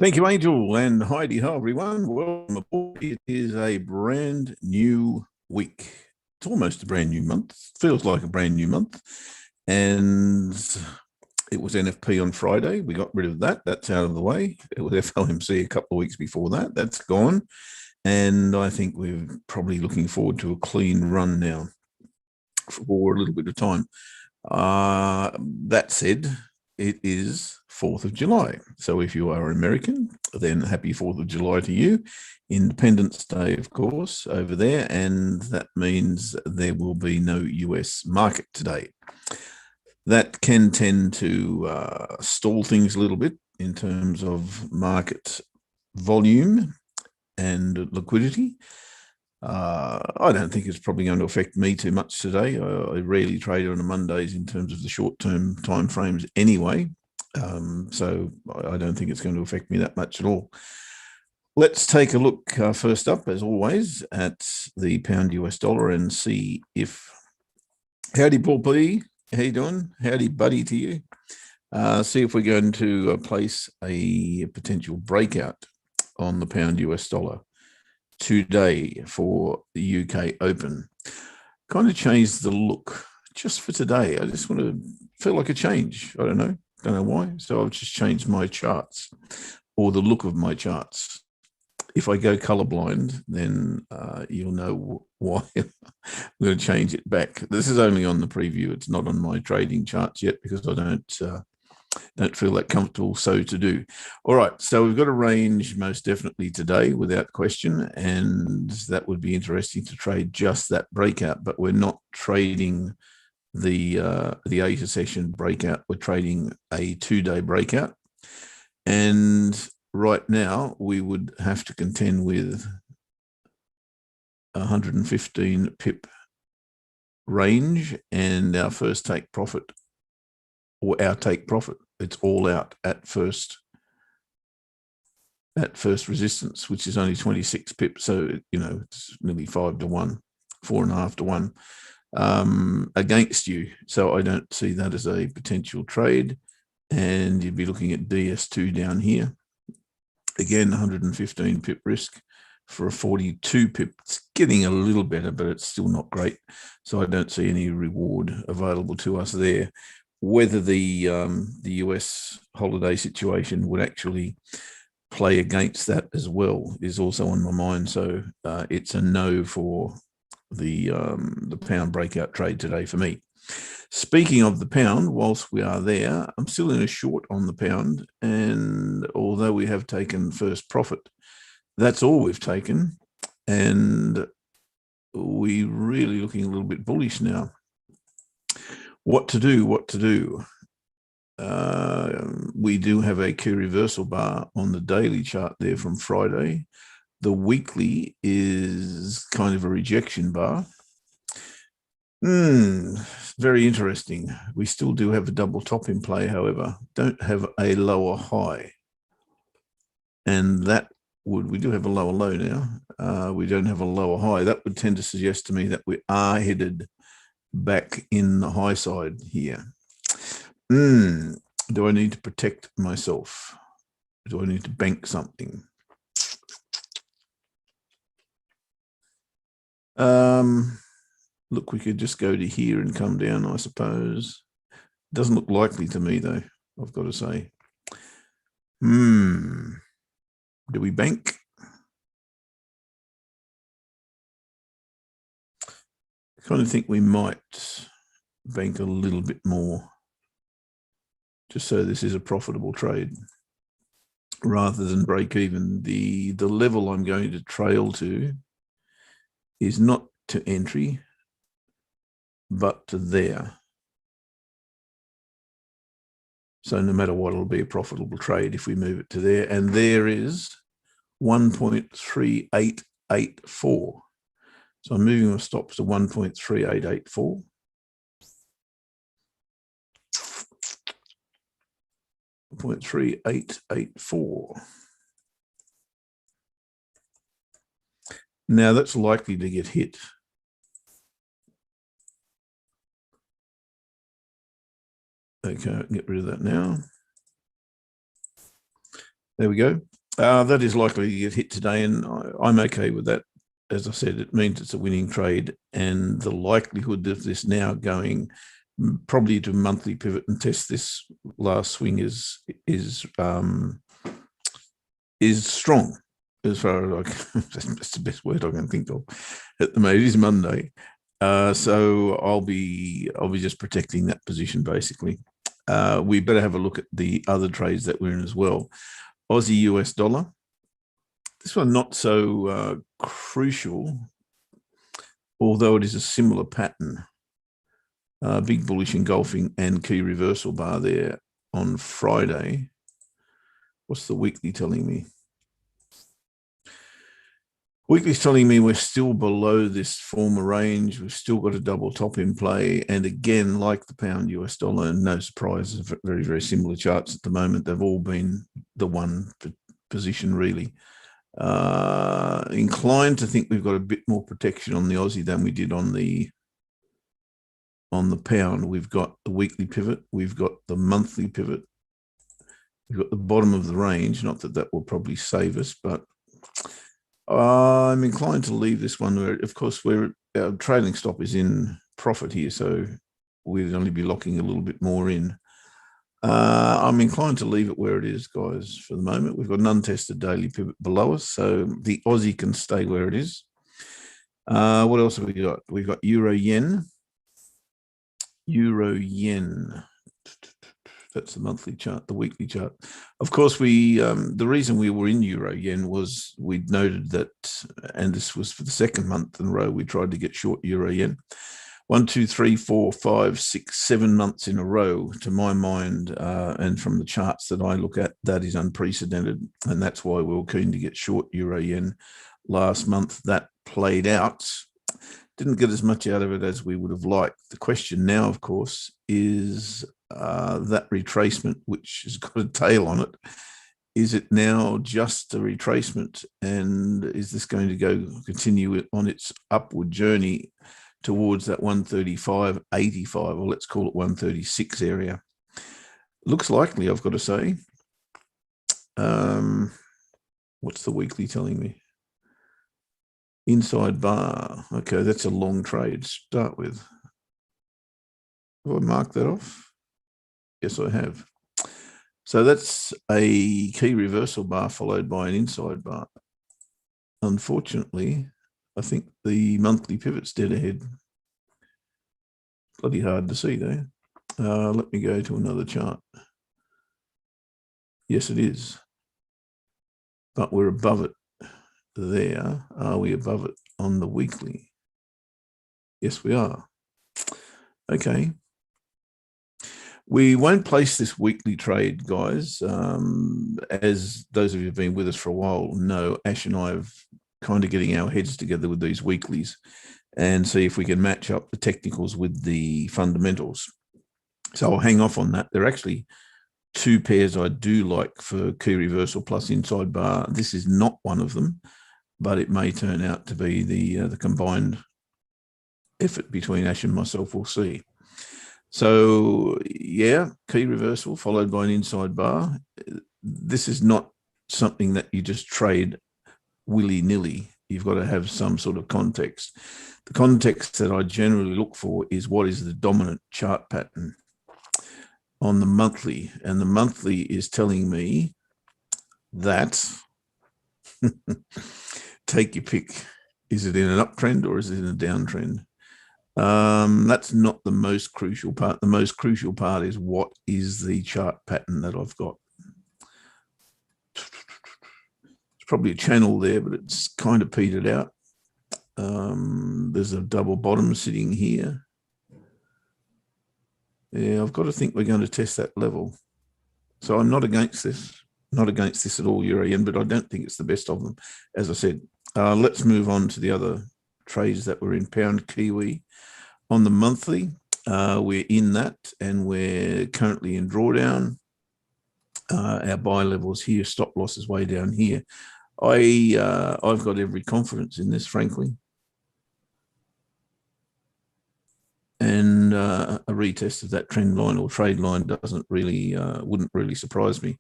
Thank you, Angel, and Heidi. Hi, everyone. Welcome aboard. It is a brand new week. It's almost a brand new month. Feels like a brand new month. And it was NFP on Friday. We got rid of that. That's out of the way. It was FOMC a couple of weeks before that. That's gone. And I think we're probably looking forward to a clean run now for a little bit of time. That said, it is 4th of July. So if you are American, then happy 4th of July to you. Independence Day, of course, over there. And that means there will be no US market today. That can tend to stall things a little bit in terms of market volume and liquidity. I don't think it's probably going to affect me too much today. I rarely trade on a Mondays in terms of the short-term timeframes anyway. So I don't think it's going to affect me that much at all. Let's take a look first up, as always, at the pound US dollar and see if... Howdy, Paul P. How you doing? Howdy, buddy, to you. See if we're going to place a potential breakout on the pound US dollar today for the UK Open. Kind of changed the look just for today. I just want to feel like a change. I don't know why. So I've just changed my charts or the look of my charts. If I go colorblind, then you'll know why. I'm going to change it back. This is only on the preview. It's not on my trading charts yet because I don't feel that comfortable so to do. All right, so we've got a range most definitely today without question, and that would be interesting to trade just that breakout, but we're not trading the Asia session breakout. We're trading a 2-day breakout, and right now we would have to contend with 115 pip range, and our first take profit, or our take profit, it's all out at first resistance, which is only 26 pips. So, it's nearly 5 to 1, 4.5 to 1 against you. So I don't see that as a potential trade. And you'd be looking at DS2 down here. Again, 115 pip risk for a 42 pip. It's getting a little better, but it's still not great. So I don't see any reward available to us there. Whether the US holiday situation would actually play against that as well is also on my mind. So it's a no for the pound breakout trade today for me. Speaking of the pound, whilst we are there, I'm still in a short on the pound. And although we have taken first profit, that's all we've taken. And we're really looking a little bit bullish now. What to do? We do have a key reversal bar on the daily chart there from Friday. The weekly is kind of a rejection bar. Very interesting. We still do have a double top in play, however. Don't have a lower high. And we do have a lower low now. We don't have a lower high. That would tend to suggest to me that we are headed back in the high side here. Do I need to protect myself? Do I need to bank something? Look, we could just go to here and come down, I suppose. Doesn't look likely to me, though, I've got to say. Do we bank? I kind of think we might bank a little bit more, just so this is a profitable trade rather than break even. The level I'm going to trail to is not to entry, but to there. So no matter what, it'll be a profitable trade if we move it to there. And there is 1.3884. So I'm moving my stops to 1.3884. .3884. Now that's likely to get hit. Okay, I can get rid of that now. There we go. That is likely to get hit today, and I'm okay with that. As I said, it means it's a winning trade, and the likelihood of this now going probably to monthly pivot and test this last swing is strong. As far as that's the best word I can think of at the moment. It is Monday, so I'll be just protecting that position basically. We better have a look at the other trades that we're in as well. Aussie US dollar. This one not so crucial, although it is a similar pattern. Big bullish engulfing and key reversal bar there on Friday. What's the weekly telling me? Weekly's telling me we're still below this former range. We've still got a double top in play. And again, like the pound US dollar, and no surprises, very, very similar charts at the moment. They've all been the one position, really. Inclined to think we've got a bit more protection on the Aussie than we did on the pound. We've got the weekly pivot. We've got the monthly pivot. We've got the bottom of the range. Not that that will probably save us, but I'm inclined to leave this one where, of course, our trailing stop is in profit here, so we'd only be locking a little bit more in. I'm inclined to leave it where it is, guys, for the moment. We've got an untested daily pivot below us, so the Aussie can stay where it is. What else have we got? We've got Euro Yen. Euro Yen. That's the monthly chart, the weekly chart. Of course, the reason we were in Euro Yen was we'd noted that, and this was for the second month in a row, we tried to get short Euro Yen. 1, 2, 3, 4, 5, 6, 7 months in a row, to my mind, and from the charts that I look at, that is unprecedented. And that's why we were keen to get short Euro Yen last month. That played out. Didn't get as much out of it as we would have liked. The question now, of course, is that retracement, which has got a tail on it. Is it now just a retracement? And is this going to continue on its upward journey towards that 135.85, or let's call it 136 area? Looks likely, I've got to say. What's the weekly telling me? Inside bar. Okay, that's a long trade to start with. Have I marked that off? Yes, I have. So that's a key reversal bar followed by an inside bar. Unfortunately, I think the monthly pivot's dead ahead. Bloody hard to see there. Let me go to another chart. Yes, it is. But we're above it there. Are we above it on the weekly? Yes, we are. Okay. We won't place this weekly trade, guys. As those of you who've been with us for a while know, Ash and I have kind of getting our heads together with these weeklies and see if we can match up the technicals with the fundamentals. So I'll hang off on that. There are actually two pairs I do like for key reversal plus inside bar. This is not one of them, but it may turn out to be the combined effort between Ash and myself. We'll see. So yeah, key reversal followed by an inside bar. This is not something that you just trade willy-nilly. You've got to have some sort of context. The context that I generally look for is what is the dominant chart pattern on the monthly. And the monthly is telling me that, take your pick. Is it in an uptrend or is it in a downtrend? That's not the most crucial part. The most crucial part is what is the chart pattern that I've got. It's probably a channel there, but it's kind of petered out. There's a double bottom sitting here. Yeah, I've got to think we're going to test that level. So I'm not against this, at all, Euro Yen, but I don't think it's the best of them. As I said, let's move on to the other trades that were in pound Kiwi. On the monthly, we're in that and we're currently in drawdown. Our buy levels here, stop losses way down here. I've got every confidence in this, frankly. And a retest of that trend line or trade line wouldn't really surprise me.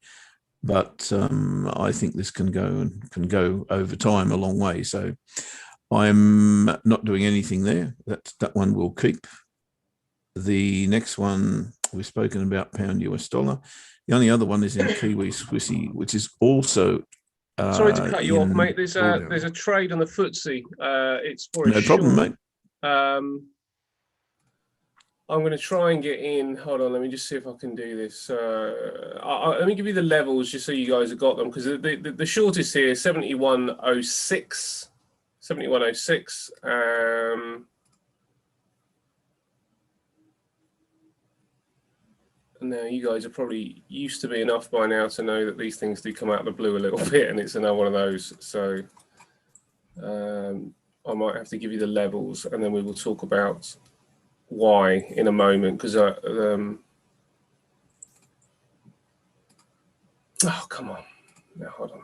but I think this can go over time a long way. So I'm not doing anything there. That one will keep. The next one we've spoken about, pound US dollar. The only other one is in Kiwi Swissy, which is also Sorry to cut you off, mate. There's drawdown. a trade on the FTSE. It's for a No problem, mate. I'm going to try and get in. Hold on, let me just see if I can do this. Let me give you the levels just so you guys have got them, because the shortest here is 71.06. 71.06. Now, you guys are probably used to me enough by now to know that these things do come out of the blue a little bit, and it's another one of those. So I might have to give you the levels, and then we will talk about why in a moment, because oh, come on. Now, hold on.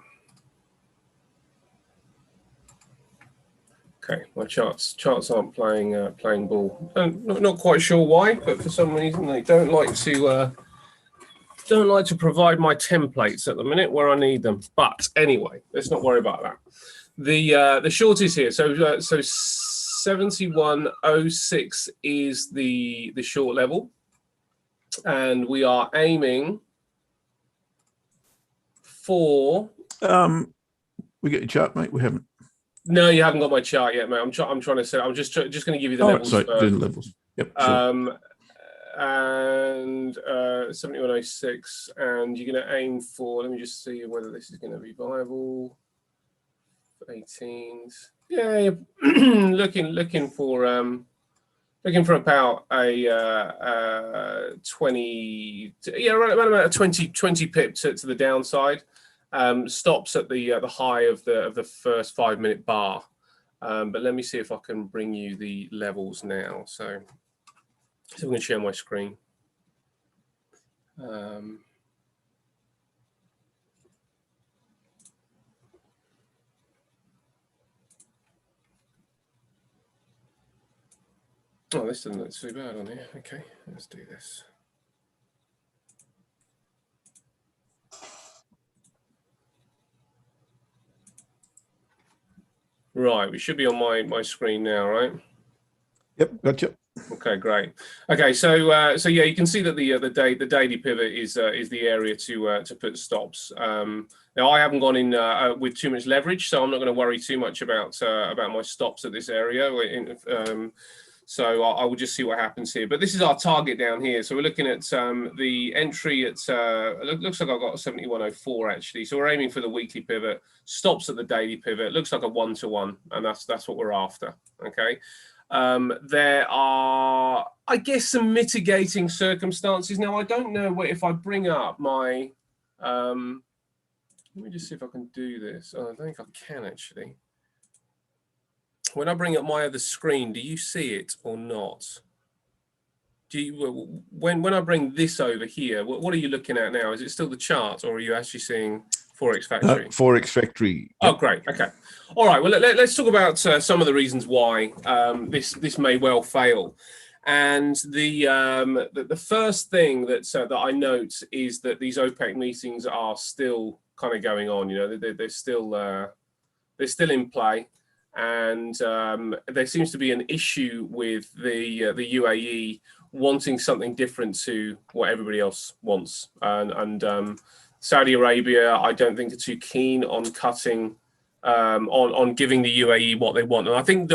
Okay, my charts aren't playing ball. Not quite sure why, but for some reason they don't like to provide my templates at the minute where I need them. But anyway, let's not worry about that. The short is here. So 71.06 is the short level, and we are aiming for. We get your chart, mate. We haven't. No, you haven't got my chart yet, mate. I'm trying to say. I'm just going to give you the levels. Sorry, do the levels. Yep. Sure. And 71.06, and you're going to aim for. Let me just see whether this is going to be viable. 18s. Yeah, you're looking for about a 20. Yeah, around about a 20 pip to the downside. Stops at the high of the first 5-minute bar. But let me see if I can bring you the levels now. So I'm going to share my screen. Oh, this doesn't look too bad on here. Okay, let's do this. Right, we should be on my screen now, right? Yep, gotcha. Okay, great. Okay, so yeah, you can see that the daily pivot is the area to put stops. Now I haven't gone in with too much leverage, so I'm not going to worry too much about my stops at this area. So I will just see what happens here. But this is our target down here. So we're looking at the entry at, looks like I've got a 71.04 actually. So we're aiming for the weekly pivot, stops at the daily pivot. Looks like a 1-to-1, and that's what we're after, okay? There are, I guess, some mitigating circumstances. Now, I don't know if I bring up my, let me just see if I can do this. Oh, I don't think I can actually. When I bring up my other screen, do you see it or not? Do you, when I bring this over here, what are you looking at now? Is it still the chart, or are you actually seeing Forex Factory? No, Forex Factory. Yep. Oh, great. Okay. All right. Well, let's talk about some of the reasons why this may well fail. And the first thing that I note is that these OPEC meetings are still kind of going on. You know, they're still in play. And there seems to be an issue with the UAE wanting something different to what everybody else wants. And Saudi Arabia, I don't think, are too keen on cutting, on giving the UAE what they want. And I think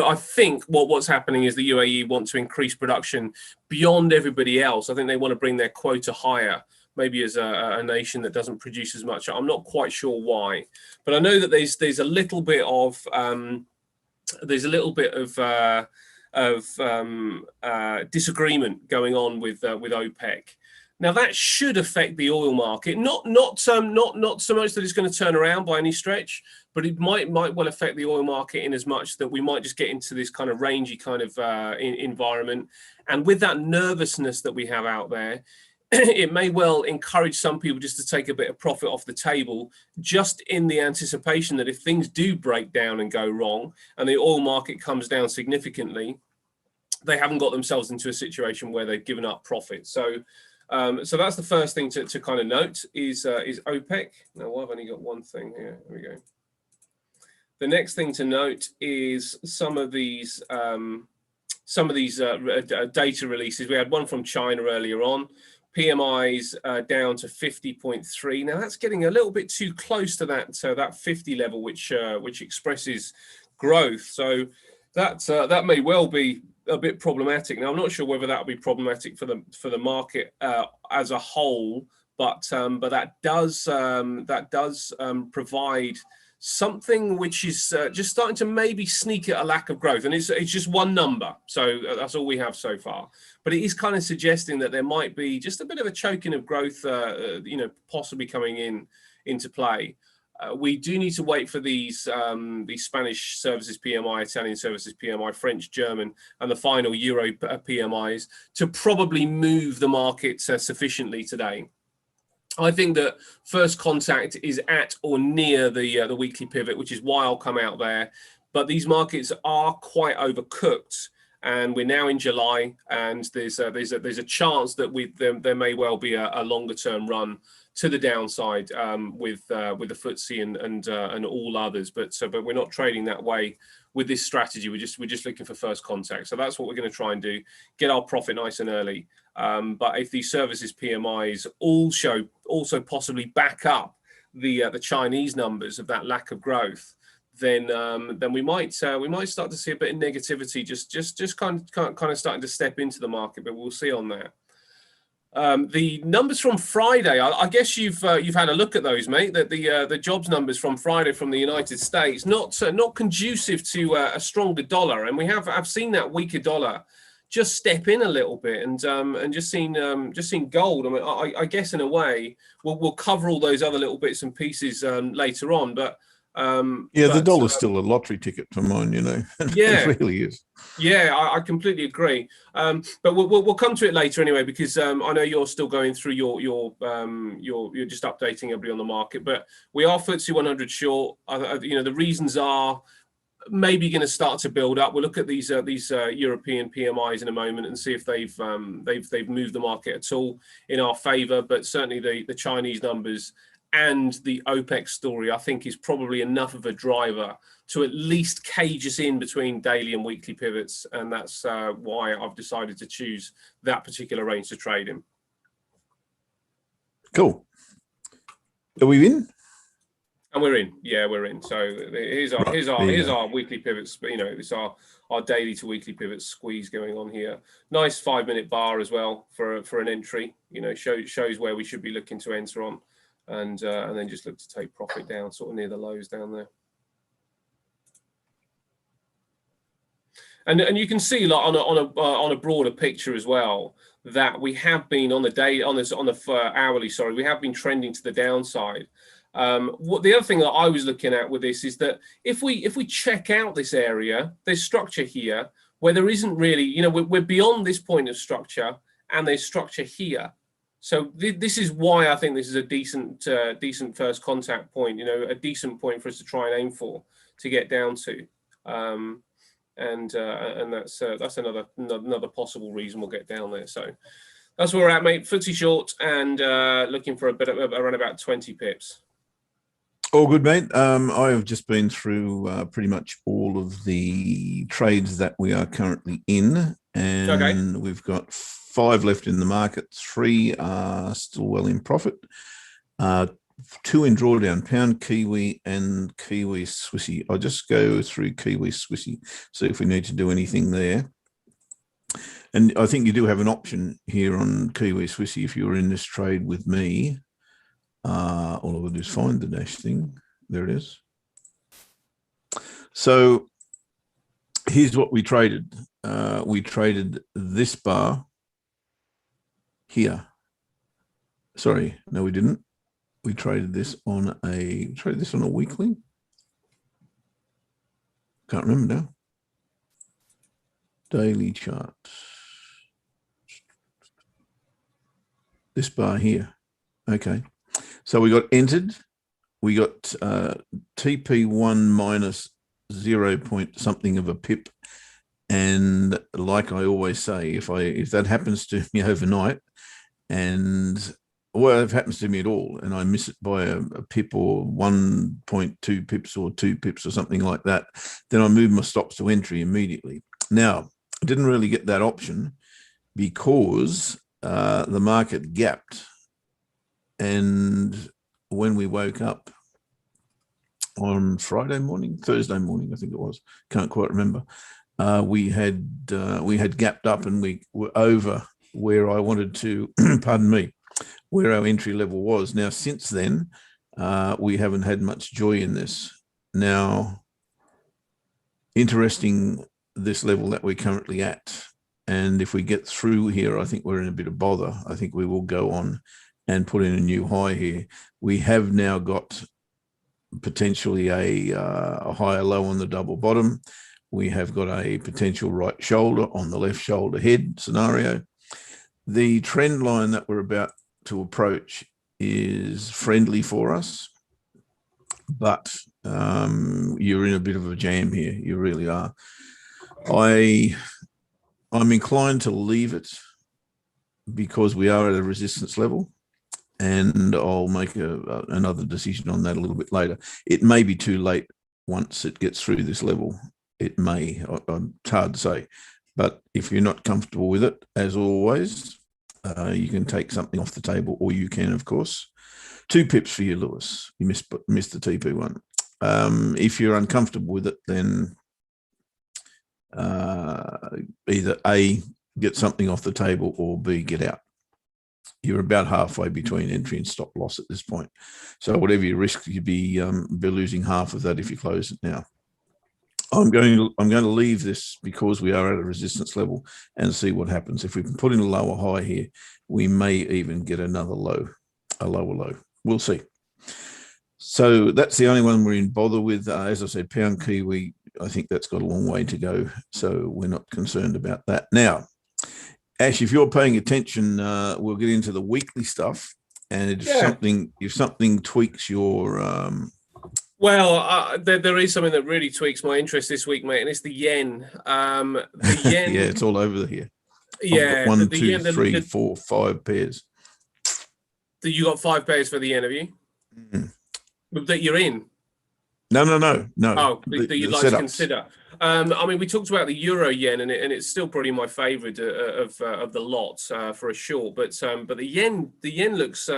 what's happening is the UAE want to increase production beyond everybody else. I think they want to bring their quota higher, maybe as a nation that doesn't produce as much. I'm not quite sure why, but I know that there's a little bit of disagreement going on with OPEC. Now that should affect the oil market, not so much that it's going to turn around by any stretch, but it might well affect the oil market in as much that we might just get into this kind of rangy kind of environment. And with that nervousness that we have out there, it may well encourage some people just to take a bit of profit off the table, just in the anticipation that if things do break down and go wrong and the oil market comes down significantly, they haven't got themselves into a situation where they've given up profit. So So that's the first thing to kind of note is OPEC. Now, I've only got one thing here. There we go. The next thing to note is some of these data releases. We had one from China earlier on. PMIs down to 50.3. Now that's getting a little bit too close to that 50 level, which expresses growth. So that may well be a bit problematic. Now I'm not sure whether that will be problematic for the market as a whole, but that does provide something which is just starting to maybe sneak at a lack of growth, and it's just one number, so that's all we have so far. But it is kind of suggesting that there might be just a bit of a choking of growth, possibly coming into play. We do need to wait for these Spanish services PMI, Italian services PMI, French, German, and the final Euro PMIs to probably move the market sufficiently today. I think that first contact is at or near the weekly pivot, which is why I'll come out there. But these markets are quite overcooked, and we're now in July, and there's a chance that there may well be a longer term run to the downside with the FTSE and all others. But we're not trading that way with this strategy. We're just looking for first contact. So that's what we're going to try and do: get our profit nice and early. But if these services PMIs also possibly back up the Chinese numbers of that lack of growth, then we might start to see a bit of negativity just kind of starting to step into the market. But we'll see on that. The numbers from Friday, I guess you've had a look at those, mate. That the jobs numbers from Friday from the United States, not conducive to a stronger dollar, and I've seen that weaker dollar just step in a little bit, and just seen gold. I mean, I guess in a way we'll cover all those other little bits and pieces later on, but. The dollar's still a lottery ticket for mine, Yeah, it really is. Yeah, I completely agree. But we'll come to it later anyway, because I know you're still going through you're just updating everybody on the market. But we are FTSE 100 short. The reasons are maybe going to start to build up. We'll look at these European PMIs in a moment and see if they've moved the market at all in our favour. But certainly the Chinese numbers and the OPEC story, I think, is probably enough of a driver to at least cage us in between daily and weekly pivots. And that's why I've decided to choose that particular range to trade in. Cool. Are we in? And we're in. Yeah, we're in. So here's our weekly pivots. It's our daily to weekly pivots squeeze going on here. Nice 5-minute bar as well for an entry. Shows where we should be looking to enter on. And then just look to take profit down, sort of near the lows down there. And you can see, like, on a broader picture as well, that we have been on the hourly. Sorry, we have been trending to the downside. The other thing that I was looking at with this is that if we check out this area, there's structure here where there isn't really, we're beyond this point of structure, and there's structure here. So this is why I think this is a decent first contact point, a decent point for us to try and aim for to get down to, and that's another possible reason we'll get down there. So that's where we're at, mate. FTSE short and looking for a bit of around about 20 pips. All good, mate. I have just been through pretty much all of the trades that we are currently in, and we've got 5 left in the market. 3 are still well in profit. 2 in drawdown: pound Kiwi and Kiwi Swissy. I'll just go through Kiwi Swissy, see if we need to do anything there. And I think you do have an option here on Kiwi Swissy if you're in this trade with me. All I've got to do is find the dash thing. There it is. So here's what we traded. We traded this bar here. Sorry, no, we didn't. We traded this on a weekly. Can't remember now. Daily chart. This bar here. Okay. So we got entered. We got TP1 minus 0 point something of a pip. And like I always say, if that happens to me overnight, and well, it happens to me at all, and I miss it by a pip or 1.2 pips or 2 pips or something like that, then I move my stops to entry immediately. Now, I didn't really get that option because the market gapped, and when we woke up on Thursday morning, I think it was, can't quite remember, we had gapped up and we were over where I wanted to, pardon me, where our entry level was. Now, since then, we haven't had much joy in this. Now, interesting, this level that we're currently at. And if we get through here, I think we're in a bit of bother. I think we will go on and put in a new high here. We have now got potentially a higher low on the double bottom. We have got a potential right shoulder on the left shoulder head scenario. The trend line that we're about to approach is friendly for us, but you're in a bit of a jam here. You really are. I'm inclined to leave it because we are at a resistance level, and I'll make another decision on that a little bit later. It may be too late once it gets through this level. It may. It's hard to say. But if you're not comfortable with it, as always, you can take something off the table, or you can, of course. 2 pips for you, Lewis. You missed the TP one. If you're uncomfortable with it, then either A, get something off the table, or B, get out. You're about halfway between entry and stop loss at this point. So whatever you risk, you'd be losing half of that if you close it now. I'm going to leave this because we are at a resistance level and see what happens. If we can put in a lower high here, we may even get another low, a lower low. We'll see. So that's the only one we're in bother with. As I said, pound Kiwi, I think that's got a long way to go. So we're not concerned about that. Now, Ash, if you're paying attention, we'll get into the weekly stuff. And if something tweaks your well, there is something that really tweaks my interest this week, mate, and it's the yen. The yen. Yeah, it's all over here. Yeah, I've got 1, 2, 3, 4, 5 pairs. You got 5 pairs for the yen, have you? Mm-hmm. That you're in? No. Oh, that you'd like to consider. I mean, we talked about the euro yen, and it's still probably my favourite of the lot for a short. But the yen looks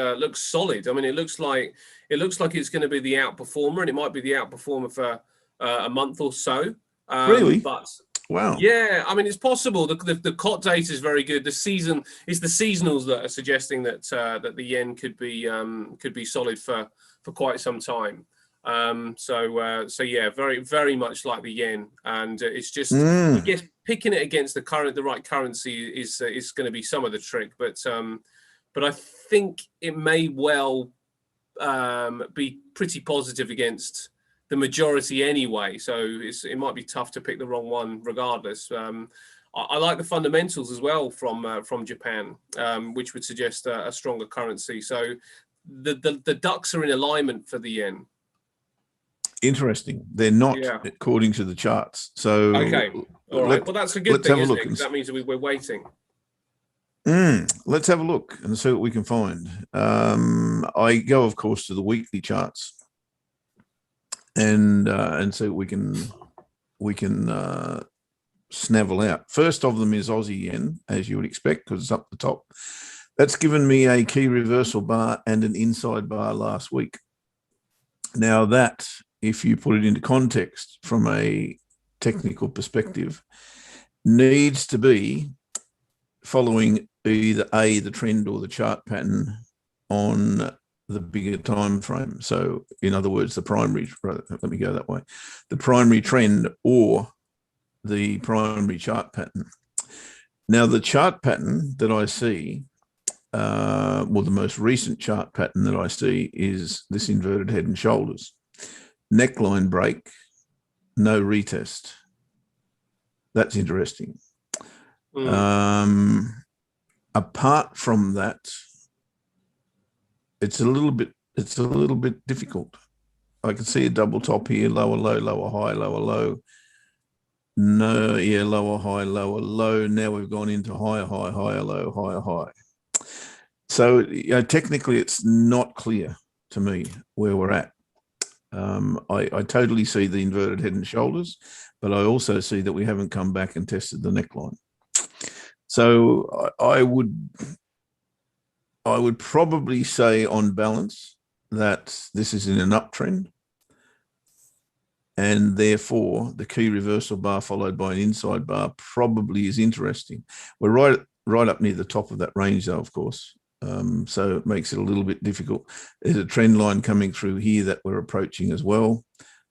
solid. I mean, it looks like it's going to be the outperformer, and it might be the outperformer for a month or so. Really? But wow. Yeah, I mean, it's possible. The COT data is very good. It's the seasonals that are suggesting that that the yen could be solid for quite some time. So yeah, very, very much like the yen, and it's just I guess picking it against the right currency is going to be some of the trick, but I think it may well be pretty positive against the majority anyway. So it might be tough to pick the wrong one regardless. I like the fundamentals as well from Japan, which would suggest a stronger currency. So the ducks are in alignment for the yen. Interesting. They're not according to the charts. So okay, all right. Well, that's a good thing, isn't it? Because that means we're waiting. Let's have a look and see what we can find. I go, of course, to the weekly charts and see what we can snavel out. First of them is Aussie yen, as you would expect, because it's up the top. That's given me a key reversal bar and an inside bar last week. Now that, if you put it into context from a technical perspective, needs to be following either the trend or the chart pattern on the bigger time frame. So in other words, the primary trend or the primary chart pattern. Now the chart pattern that I see, the most recent chart pattern that I see is this inverted head and shoulders. Neckline break, no retest. That's interesting. Apart from that, it's a little bit difficult. I can see a double top here, lower low, lower high, lower low. No, yeah, lower high, lower low. Now we've gone into higher high, higher low, higher high. So, technically, it's not clear to me where we're at. I totally see the inverted head and shoulders, but I also see that we haven't come back and tested the neckline. So I would probably say on balance that this is in an uptrend, and therefore the key reversal bar followed by an inside bar probably is interesting. We're right up near the top of that range, though, of course. So it makes it a little bit difficult. There's a trend line coming through here that we're approaching as well.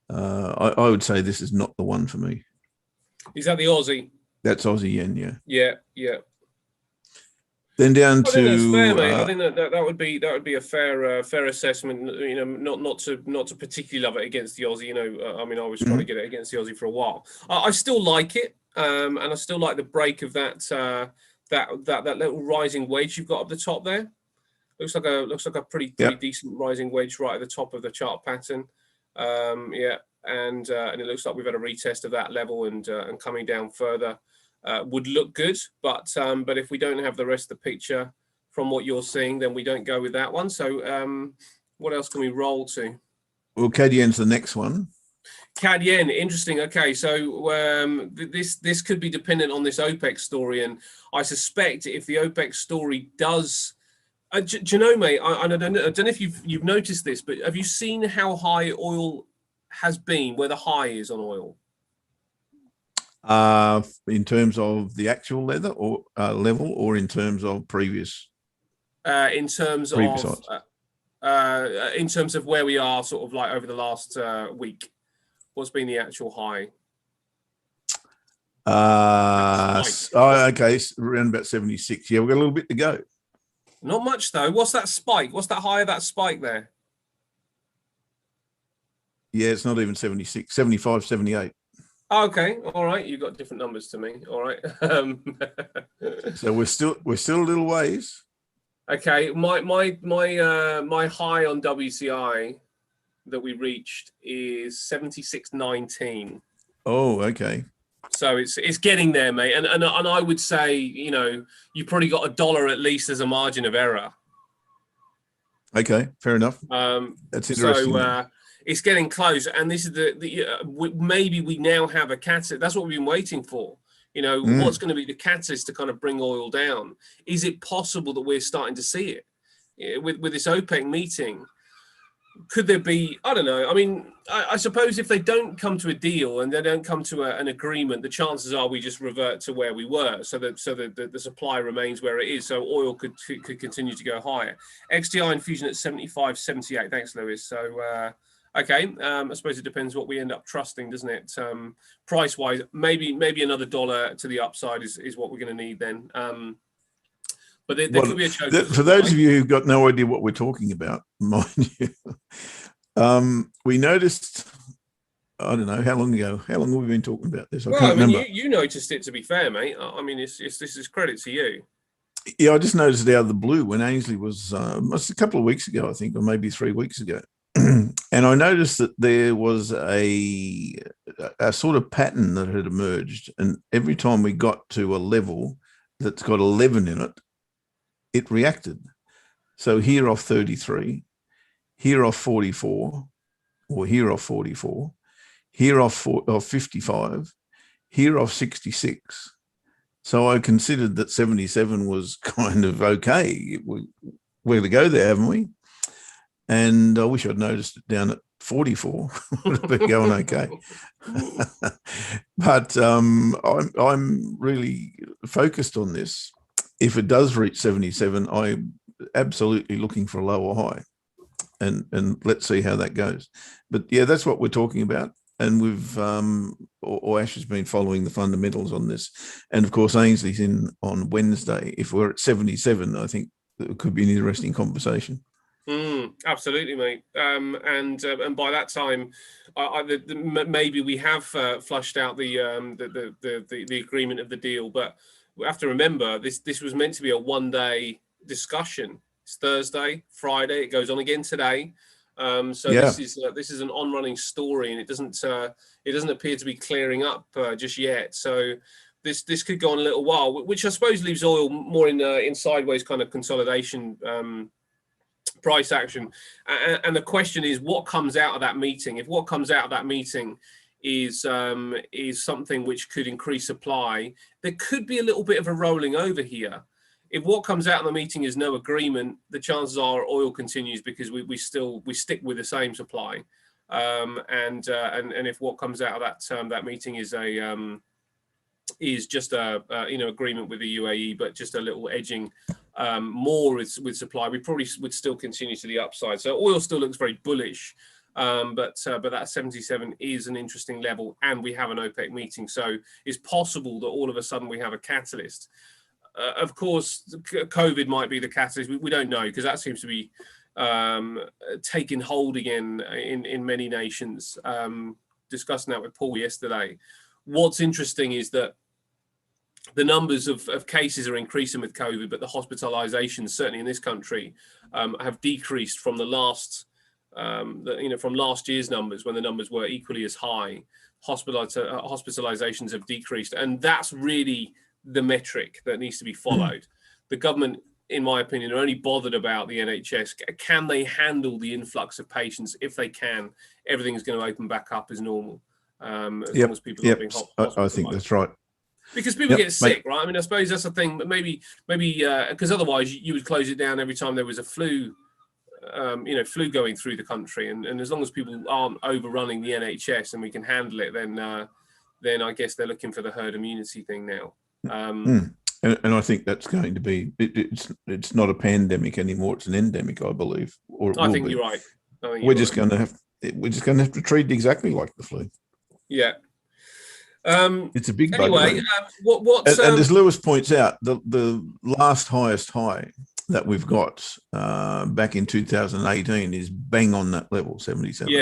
I would say this is not the one for me. Is that the Aussie? That's Aussie yen, yeah. Yeah, yeah. Then down I think that's fair, mate. I to think that would be a fair assessment. You know, not to particularly love it against the Aussie. You know, I mean, I was trying to get it against the Aussie for a while. I still like it, and I still like the break of that little rising wedge you've got up the top there. Looks like a pretty decent rising wedge right at the top of the chart pattern. Yeah, and it looks like we've had a retest of that level and coming down further. Would look good, but if we don't have the rest of the picture from what you're seeing, then we don't go with that one. So what else can we roll to? well, CAD yen's the next one. CAD yen, interesting. Okay, so this could be dependent on this OPEC story, and I suspect if the OPEC story does, do you know, mate? I don't know if you've noticed this, but have you seen how high oil has been? Where the high is on oil? In terms of the actual level, or in terms of previous? In terms of where we are, sort of like over the last week, what's been the actual high? Okay, around about 76. Yeah, we've got a little bit to go. Not much though. What's that spike? What's that high of that spike there? Yeah, it's not even 76, 75, 78. Okay, all right. You've got different numbers to me. All right. So we're still a little ways. Okay, my high on WCI that we reached is 76.19. Oh, okay. So it's getting there, mate. And I would say, you know, you probably got $1 at least as a margin of error. Okay, fair enough. That's interesting. So it's getting close, and this is maybe we now have a catalyst. That's what we've been waiting for. You know, what's going to be the catalyst to kind of bring oil down? Is it possible that we're starting to see it with this OPEC meeting? Could there be? I don't know. I mean, I suppose if they don't come to a deal and they don't come to an agreement, the chances are we just revert to where we were, so that the supply remains where it is. So oil could continue to go higher. XTI infusion at 75.78. Thanks, Lewis. So. Okay, I suppose it depends what we end up trusting, doesn't it? Price-wise, maybe another $1 to the upside is what we're going to need then. But there could be a choke. For those of you who've got no idea what we're talking about, mind you, we noticed, I don't know, how long ago? How long have we been talking about this? I can't remember. You noticed it, to be fair, mate. I mean, this is credit to you. Yeah, I just noticed it out of the blue when Ainsley was a couple of weeks ago, I think, or maybe 3 weeks ago. And I noticed that there was a sort of pattern that had emerged. And every time we got to a level that's got 11 in it, it reacted. So here off 33, here off 44, or here off 44, here off 55, here off 66. So I considered that 77 was kind of okay. We're going to go there, haven't we? And I wish I'd noticed it down at 44. Would have been going okay. But I'm really focused on this. If it does reach 77, I'm absolutely looking for a lower high. And let's see how that goes. But yeah, that's what we're talking about. And we've Ash has been following the fundamentals on this. And of course, Ainsley's in on Wednesday. If we're at 77, I think it could be an interesting conversation. Absolutely, mate. And by that time, maybe we have flushed out the agreement of the deal. But we have to remember this was meant to be a one-day discussion. It's Thursday, Friday. It goes on again today. So yeah. This is an on-running story, and it doesn't appear to be clearing up just yet. So this could go on a little while, which I suppose leaves oil more in sideways kind of consolidation price action. And the question is, what comes out of that meeting? If what comes out of that meeting is something which could increase supply, there could be a little bit of a rolling over here. If what comes out of the meeting is no agreement, the chances are oil continues because we stick with the same supply. And if what comes out of that meeting is just a agreement with the UAE, but just a little edging more with supply, we probably would still continue to the upside. So oil still looks very bullish, but that 77 is an interesting level, and we have an OPEC meeting, so it's possible that all of a sudden we have a catalyst. Of course, COVID might be the catalyst. We don't know, because that seems to be taking hold again in many nations. Discussing that with Paul yesterday. What's interesting is that the numbers of cases are increasing with COVID, but the hospitalizations, certainly in this country, have decreased from the last, from last year's numbers, when the numbers were equally as high. Hospitalizations have decreased, and that's really the metric that needs to be followed. The government, in my opinion, are only bothered about the NHS. Can they handle the influx of patients? If they can, everything's going to open back up as normal. As long as people are being hospitalized. I think that's right. Because people get sick, right? I mean, I suppose that's the thing. But maybe because otherwise you would close it down every time there was a flu, flu going through the country. And as long as people aren't overrunning the NHS and we can handle it, then I guess they're looking for the herd immunity thing now. And I think that's going to be. It's not a pandemic anymore. It's an endemic, I believe. Or I think you're right. We're just going to have to treat it exactly like the flu. Yeah. It's a big bug. Anyway, what's and as Lewis points out, the last highest high that we've got back in 2018 is bang on that level, 77.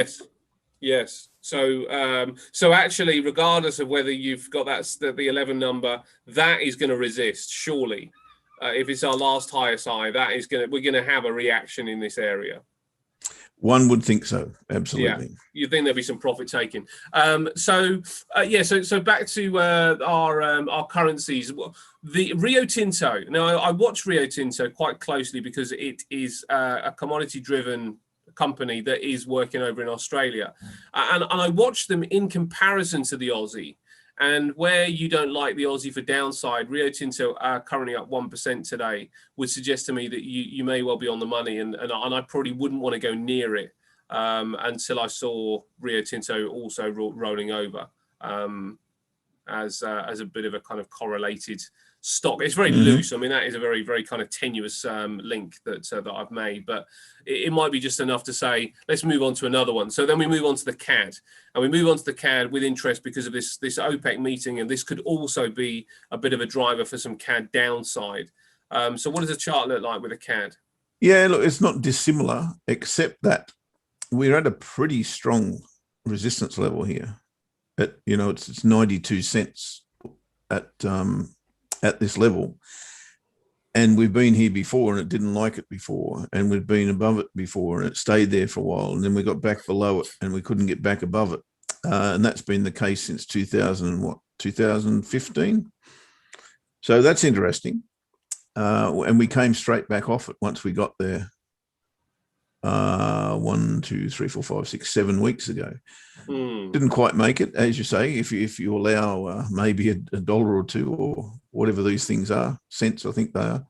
Yes. So actually, regardless of whether you've got the 11 number, that is going to resist surely. If it's our last highest high, we're going to have a reaction in this area. One would think so, absolutely. Yeah, you think there'll be some profit taking. So back to our currencies. The Rio Tinto. Now, I watch Rio Tinto quite closely because it is a commodity-driven company that is working over in Australia, and I watch them in comparison to the Aussie. And where you don't like the Aussie for downside, Rio Tinto are currently up 1% today, would suggest to me that you may well be on the money, and I probably wouldn't want to go near it until I saw Rio Tinto also rolling over as a bit of a kind of correlated stock. It's very loose. I mean, that is a very, very kind of tenuous link that I've made, but it might be just enough to say, let's move on to another one. So then we move on to the CAD, and we move on to the CAD with interest because of this OPEC meeting, and this could also be a bit of a driver for some CAD downside. So what does the chart look like with a CAD? Yeah, look, it's not dissimilar, except that we're at a pretty strong resistance level here. It's 92 cents at this level, and we've been here before and it didn't like it before, and we've been above it before and it stayed there for a while, and then we got back below it and we couldn't get back above it, and that's been the case since 2015. So that's interesting, and we came straight back off it once we got there 1, 2, 3, 4, 5, 6, 7 weeks ago. Didn't quite make it, as you say. If you allow maybe a dollar or two or whatever these things are, cents, I think they are,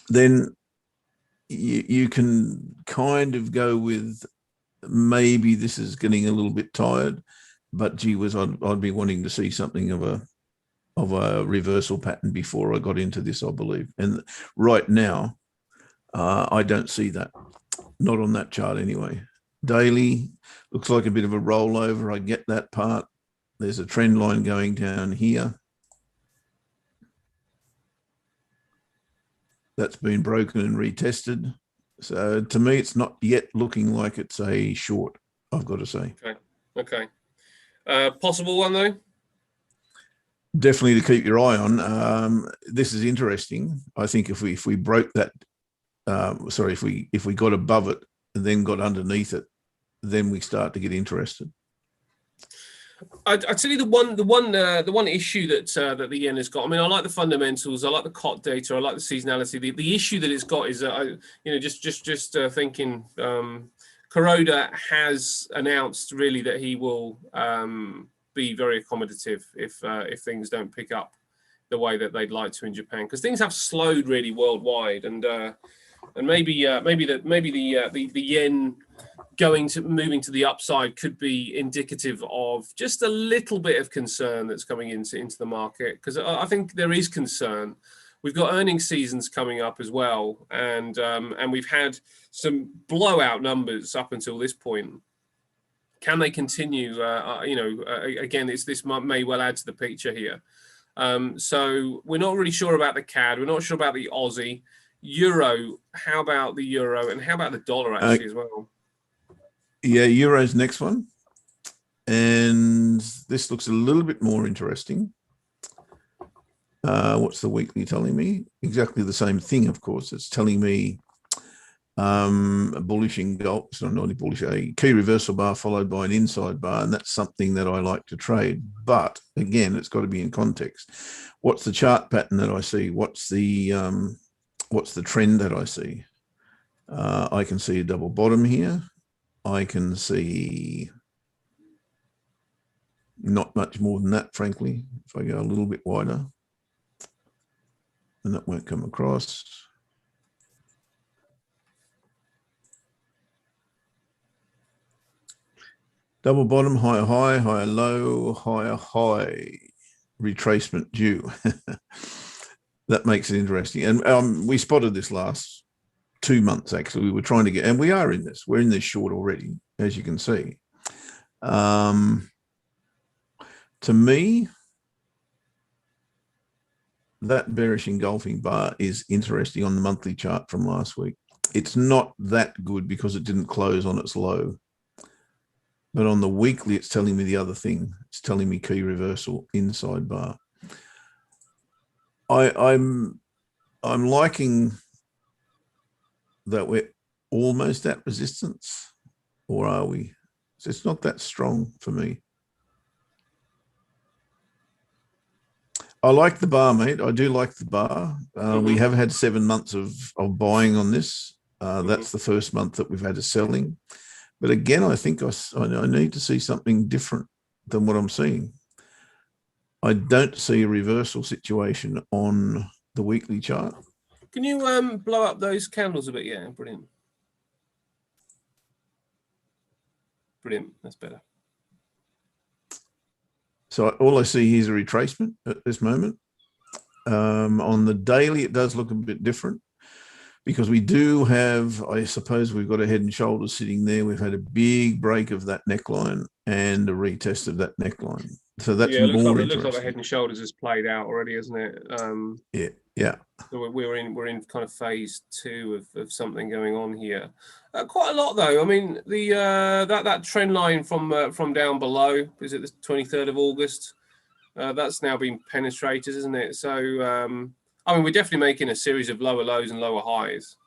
then you can kind of go with maybe this is getting a little bit tired, but gee whiz, I'd be wanting to see something of a reversal pattern before I got into this, I believe. And right now, I don't see that, not on that chart anyway. Daily looks like a bit of a rollover. I get that part. There's a trend line going down here. That's been broken and retested. So to me, it's not yet looking like it's a short, I've got to say. Okay. Possible one though? Definitely to keep your eye on. This is interesting. I think if we broke that, if we got above it and then got underneath it, then we start to get interested. I tell you the one issue that that the yen has got. I mean, I like the fundamentals, I like the COT data, I like the seasonality. The issue that it's got is that just thinking. Kuroda has announced really that he will be very accommodative if things don't pick up the way that they'd like to in Japan, because things have slowed really worldwide, and maybe the yen moving to the upside could be indicative of just a little bit of concern that's coming into the market, because I think there is concern. We've got earnings seasons coming up as well, and we've had some blowout numbers up until this point. Can they continue? Again, this may well add to the picture here. So we're not really sure about the CAD. We're not sure about the Aussie. Euro, how about the euro, and how about the dollar actually as well? Yeah, euro's next one. And this looks a little bit more interesting. What's the weekly telling me? Exactly the same thing, of course. It's telling me a bullish engulf, not only bullish, a key reversal bar followed by an inside bar, and that's something that I like to trade. But again, it's got to be in context. What's the chart pattern that I see? What's the trend that I see? I can see a double bottom here. I can see not much more than that, frankly. If I go a little bit wider, and that won't come across. Double bottom, higher high, higher low, higher high, retracement due. That makes it interesting. And we spotted this last 2 months, actually. We were trying to get, and we are in this. We're in this short already, as you can see. To me, that bearish engulfing bar is interesting on the monthly chart from last week. It's not that good because it didn't close on its low. But on the weekly, it's telling me the other thing. It's telling me key reversal, inside bar. I'm liking that we're almost at resistance, or are we? So it's not that strong for me. I like the bar, mate. I do like the bar. We have had 7 months of buying on this. That's the first month that we've had a selling. But again, I think I need to see something different than what I'm seeing. I don't see a reversal situation on the weekly chart. Can you blow up those candles a bit? Yeah, brilliant. Brilliant, that's better. So all I see here is a retracement at this moment. On the daily, it does look a bit different because we do have, I suppose we've got a head and shoulders sitting there. We've had a big break of that neckline and a retest of that neckline. So that's more interesting. It looks like the head and shoulders has played out already, hasn't it? Yeah. So we're in kind of phase 2 of something going on here. Quite a lot though. I mean, the that trend line from down below, is it the 23rd of August? That's now been penetrated, isn't it? So I mean, we're definitely making a series of lower lows and lower highs.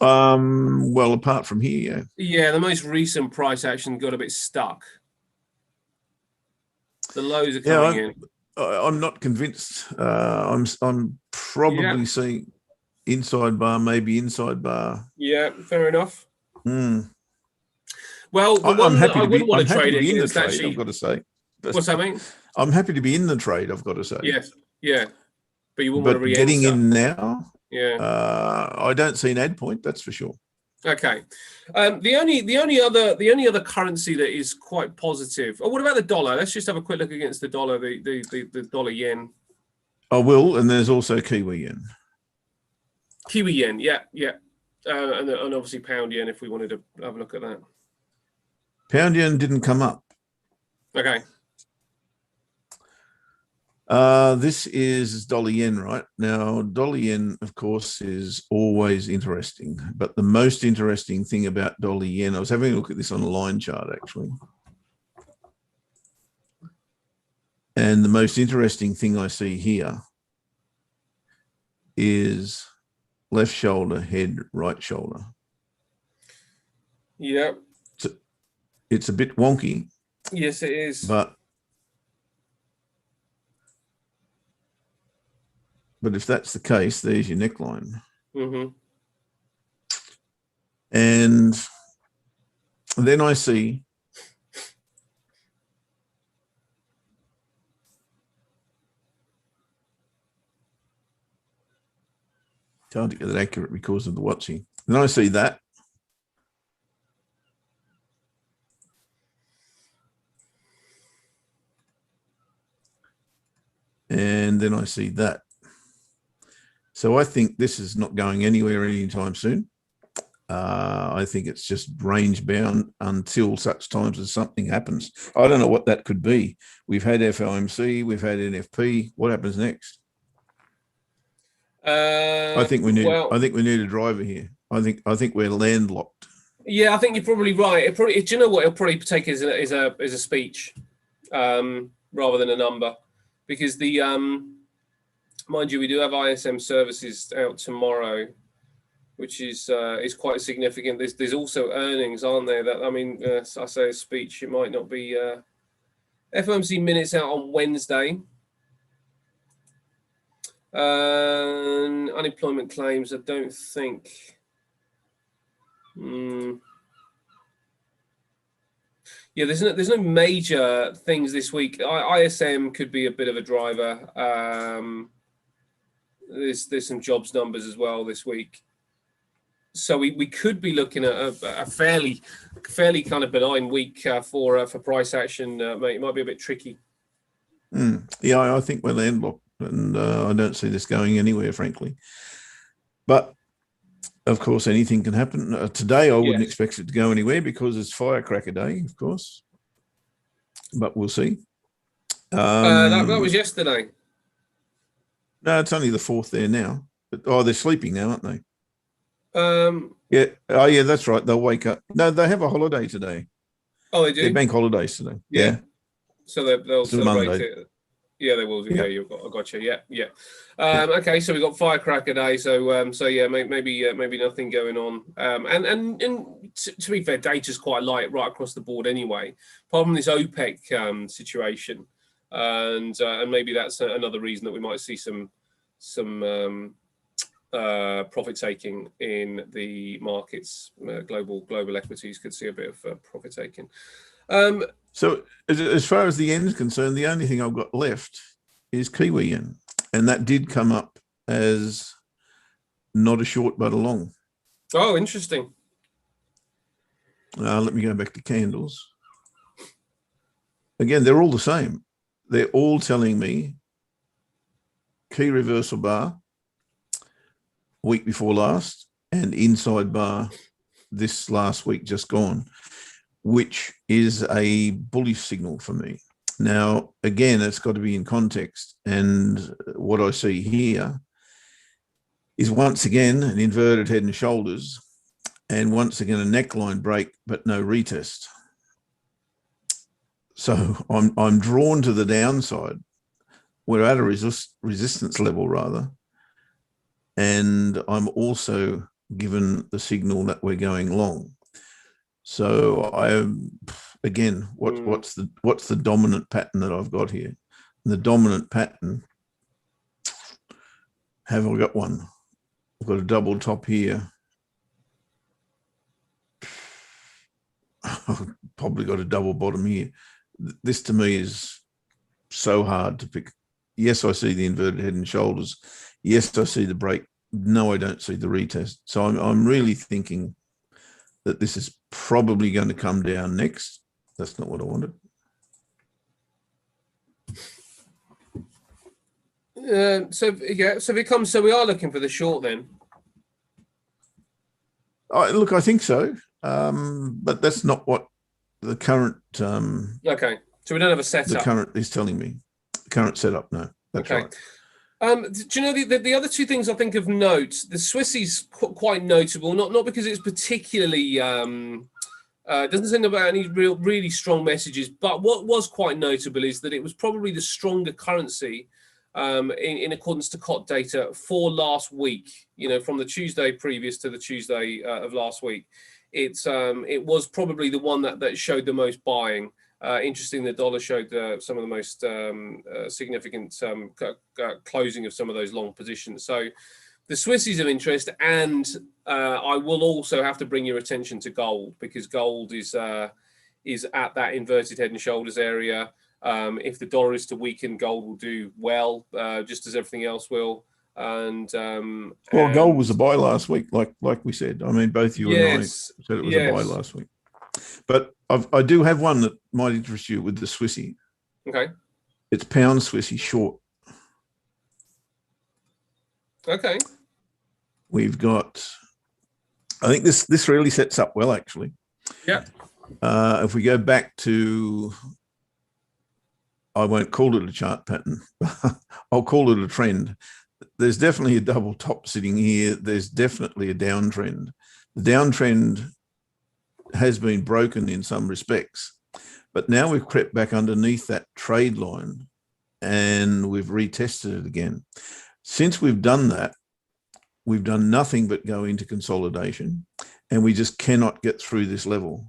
Well, apart from here, yeah, the most recent price action got a bit stuck. The lows are coming in. I'm not convinced. I'm probably seeing inside bar, maybe inside bar. Yeah, fair enough. Well, the one that I wouldn't want to trade in the trade, actually, I've got to say. What's that mean? I'm happy to be in the trade, I've got to say. Yes, yeah. But you wouldn't want to re-enter. Getting in now, yeah. I don't see an add point, that's for sure. Okay. The only other currency that is quite positive. Oh, what about the dollar? Let's just have a quick look against the dollar, the dollar yen. I will, and there's also Kiwi yen. Kiwi yen, yeah. And obviously pound yen if we wanted to have a look at that. Pound yen didn't come up. Okay. This is dollar yen, right? Now, dollar yen, of course, is always interesting. But the most interesting thing about dollar yen, I was having a look at this on a line chart, actually. And the most interesting thing I see here is left shoulder, head, right shoulder. Yeah. it's a bit wonky. Yes, it is. But if that's the case, there's your neckline. Mm-hmm. And then I see it's hard to get that accurate because of the watching. Then I see that. And then I see that. So I think this is not going anywhere anytime soon. I think it's just range bound until such times as something happens. I don't know what that could be. We've had FOMC, we've had NFP. What happens next? I think we need. Well, I think we need a driver here. I think we're landlocked. yeah, I think you're probably right. Do you know what? It'll probably take as a speech, rather than a number, because the mind you, we do have ISM services out tomorrow, which is quite significant. There's also earnings, aren't there? That I mean, I say a speech, it might not be. FOMC minutes out on Wednesday. Unemployment claims, I don't think. Yeah, there's no major things this week. ISM could be a bit of a driver. There's some jobs numbers as well this week. So we could be looking at a fairly kind of benign week for price action. Mate, it might be a bit tricky. Yeah, I think we're landlocked, and I don't see this going anywhere, frankly. But of course, anything can happen. Today, I wouldn't expect it to go anywhere because it's Firecracker Day, of course. But we'll see. That was yesterday. No, it's only the 4th there now. But, they're sleeping now, aren't they? Yeah. Oh, yeah, that's right. They'll wake up. No, they have a holiday today. Oh, they do? They're bank holidays today. Yeah. So they'll celebrate Monday. it. Yeah, they will. Yeah, I got you. Yeah. Okay, so we've got Firecracker Day. So yeah, maybe nothing going on. And to be fair, data's quite light right across the board anyway. Apart from this OPEC situation, and maybe that's another reason that we might see some profit taking in the markets. Global equities could see a bit of profit taking. So as far as the yen is concerned, the only thing I've got left is Kiwi yen. And that did come up as not a short, but a long. Oh, interesting. Let me go back to candles. Again, they're all the same. They're all telling me key reversal bar week before last and inside bar this last week just gone, which is a bullish signal for me. Now, again, it's got to be in context. And what I see here is once again an inverted head and shoulders, and once again a neckline break, but no retest. So I'm drawn to the downside. We're at a resistance level rather. And I'm also given the signal that we're going long. So again, what's the dominant pattern that I've got here? And the dominant pattern, have I got one? I've got a double top here. I've probably got a double bottom here. This to me is so hard to pick. Yes, I see the inverted head and shoulders. Yes, I see the break. No, I don't see the retest. So I'm really thinking that this is probably going to come down next. That's not what I wanted. So we are looking for the short then. Look, I think so, but that's not what the current. Okay, so we don't have a setup. The current is telling me. The current setup, no. That's okay. Right. Do you know the other two things I think of note? The Swissie's quite notable, not because it's particularly doesn't send about any really strong messages, but what was quite notable is that it was probably the stronger currency in accordance to COT data for last week, from the Tuesday previous to the Tuesday of last week. It was probably the one that showed the most buying. Interesting, the dollar showed some of the most significant closing of some of those long positions. So the Swiss is of interest, and I will also have to bring your attention to gold, because gold is at that inverted head and shoulders area. If the dollar is to weaken, gold will do well, just as everything else will. And gold was a buy last week, like we said. I mean, both you and I said it was a buy last week. But I do have one that might interest you with the Swissy. Okay. It's pound Swissy short. Okay. We've got, I think this really sets up well, actually. Yeah. If we go back to, I won't call it a chart pattern. I'll call it a trend. There's definitely a double top sitting here. There's definitely a downtrend. The downtrend has been broken in some respects, but now we've crept back underneath that trade line and we've retested it again. Since we've done that, we've done nothing but go into consolidation, and we just cannot get through this level.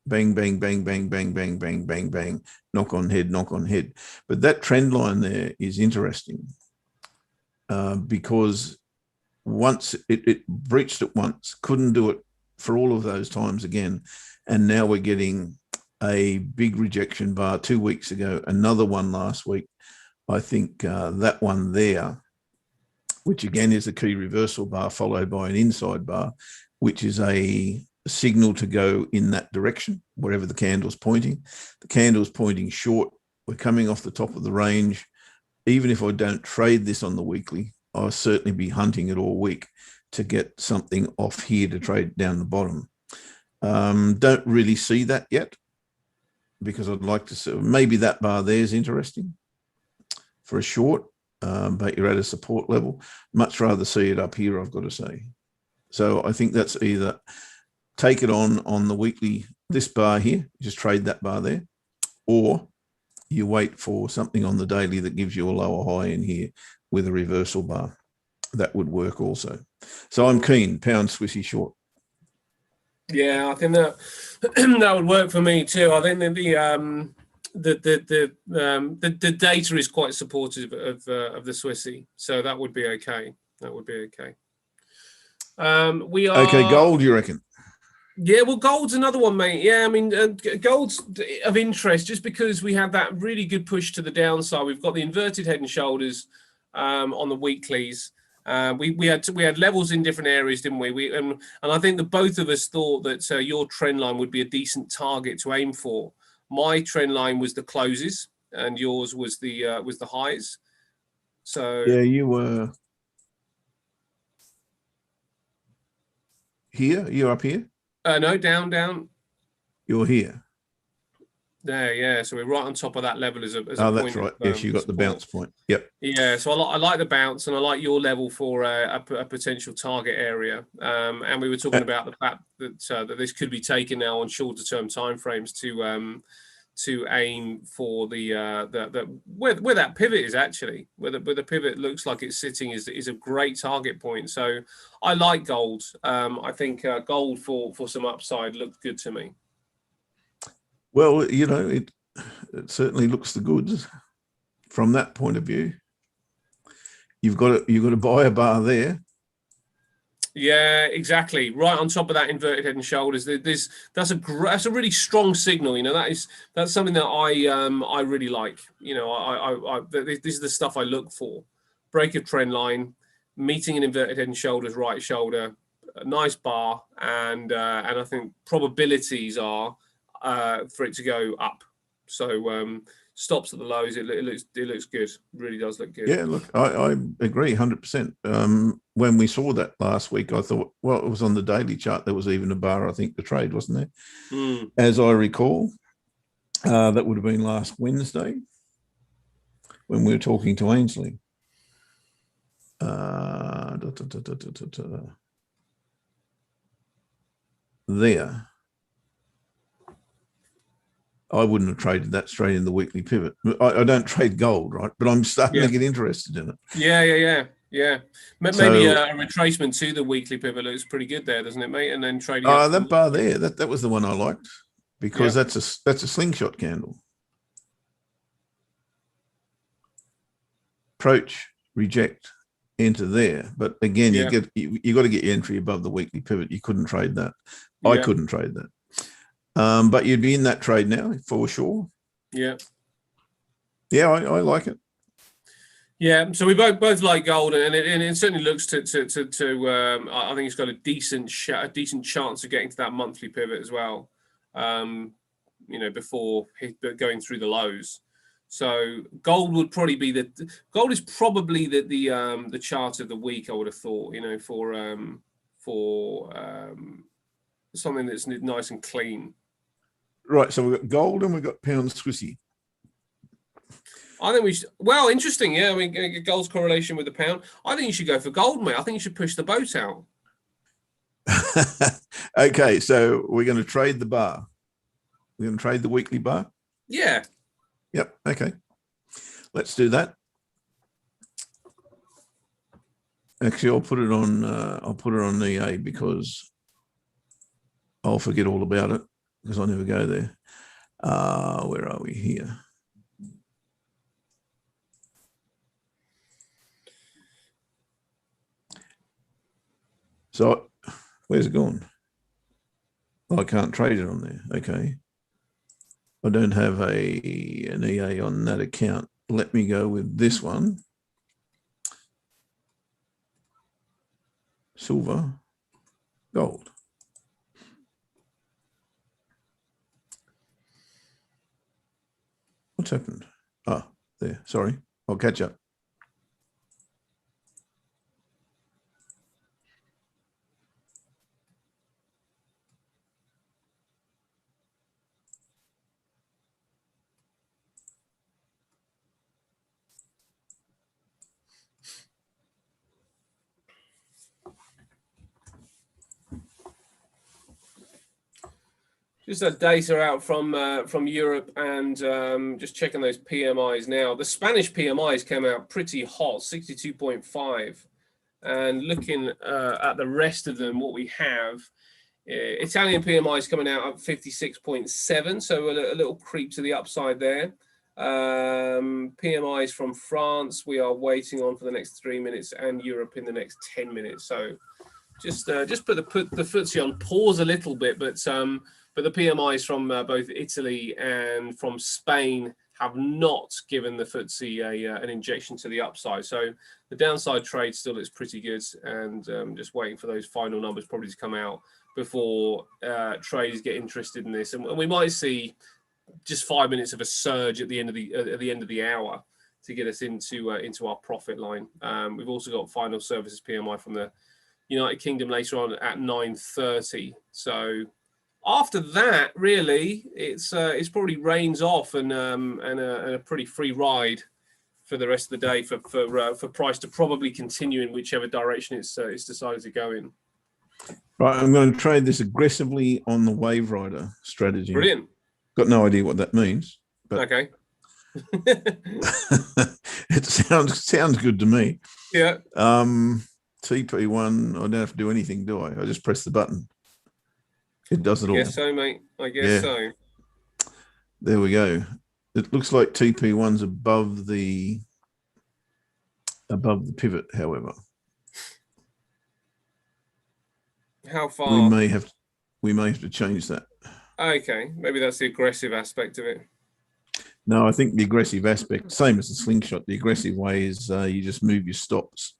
Bang, bang, bang, bang, bang, bang, bang, bang, bang, knock on head, knock on head. But that trend line there is interesting because once it breached it once, couldn't do it for all of those times again. And now we're getting a big rejection bar 2 weeks ago, another one last week. I think that one there, which again is a key reversal bar followed by an inside bar, which is a signal to go in that direction, wherever the candle's pointing. The candle's pointing short. We're coming off the top of the range. Even if I don't trade this on the weekly, I'll certainly be hunting it all week to get something off here to trade down the bottom. Don't really see that yet, because I'd like to see, maybe that bar there is interesting for a short, but you're at a support level. Much rather see it up here, I've got to say. So I think that's either take it on the weekly, this bar here, just trade that bar there, or you wait for something on the daily that gives you a lower high in here with a reversal bar. That would work also. So I'm keen, pound Swissy short. Yeah, I think that that would work for me too. I think that the data is quite supportive of the Swissy, so that would be okay. That would be okay. We are okay. Gold, you reckon? Yeah, well, gold's another one, mate. Yeah, I mean, gold's of interest just because we had that really good push to the downside. We've got the inverted head and shoulders on the weeklies. We had levels in different areas, didn't we? And I think that both of us thought that your trend line would be a decent target to aim for. My trend line was the closes, and yours was the highs. So yeah, you were here. You're up here. No, down. You're here. There, yeah. So we're right on top of that level as a oh, point. That's right. Yes, you got the bounce point. Yep. Yeah. So I like the bounce, and I like your level for a potential target area. And we were talking about the fact that this could be taken now on shorter term timeframes to aim for where that pivot is actually, where the pivot looks like it's sitting is a great target point. So I like gold. I think gold for some upside looks good to me. Well, it certainly looks the goods from that point of view. You've got to buy a bar there. Yeah, exactly. Right on top of that inverted head and shoulders. That's a really strong signal. That's something that I really like. This is the stuff I look for. Break a trend line, meeting an inverted head and shoulders, right shoulder, a nice bar, and I think probabilities are for it to go up. So stops at the lows. It looks good. It really does look good. Yeah, look, I agree 100%. When we saw that last week, I thought, well, it was on the daily chart. There was even a bar, I think, the trade, wasn't there? As I recall, that would have been last Wednesday when we were talking to Ainsley. There. I wouldn't have traded that straight in the weekly pivot. I don't trade gold, right? But I'm starting to Yeah. get interested in it. Yeah. Maybe So a retracement to the weekly pivot looks pretty good there, doesn't it, mate? And then trading up to the that bar monthly. there, that was the one I liked because Yeah. that's a slingshot candle. Approach, reject, enter there. But again, Yeah. you got to get your entry above the weekly pivot. You couldn't trade that. I Yeah. couldn't trade that. But you'd be in that trade now for sure. Yeah. Yeah, I like it. Yeah, so we both like gold, and it certainly looks to I think it's got a decent chance of getting to that monthly pivot as well. Before going through the lows. So gold would probably be gold is probably the chart of the week. I would have thought, for something that's nice and clean. Right, so we've got gold and we've got pound Swissy. I think we should. Well, interesting. Yeah, I mean, gold's correlation with the pound. I think you should go for gold, mate. I think you should push the boat out. Okay, so we're going to trade the bar. We're going to trade the weekly bar. Yeah. Yep. Okay. Let's do that. Actually, I'll put it on. I'll put it on EA because I'll forget all about it because I never go there. Where are we here? So where's it gone? Oh, I can't trade it on there. Okay. I don't have an EA on that account. Let me go with this one. Silver, gold. What's happened? Oh, there. Sorry. I'll catch up. Just that data out from Europe, and just checking those PMIs now. The Spanish PMIs came out pretty hot, 62.5. And looking at the rest of them, what we have, Italian PMIs coming out at 56.7, so a little creep to the upside there. PMIs from France, we are waiting on for the next 3 minutes, and Europe in the next 10 minutes. So just put the FTSE on pause a little bit, but the PMIs from both Italy and from Spain have not given the FTSE an injection to the upside. So the downside trade still looks pretty good, and just waiting for those final numbers probably to come out before traders get interested in this. And we might see just 5 minutes of a surge at the end of the hour to get us into our profit line. We've also got final services PMI from the United Kingdom later on at 9:30. So after that, really, it's probably rains off and a pretty free ride for the rest of the day for price to probably continue in whichever direction it's decided to go in. Right, I'm going to trade this aggressively on the wave rider strategy. Brilliant. Got no idea what that means, but okay. It sounds good to me. Yeah. TP1, I don't have to do anything, do I? I just press the button. It does it all. I guess so, mate. I guess so. There we go. It looks like TP1's above the pivot, however. How far? We may have to change that. Okay, maybe that's the aggressive aspect of it. No, I think the aggressive aspect, same as the slingshot, the aggressive way is you just move your stops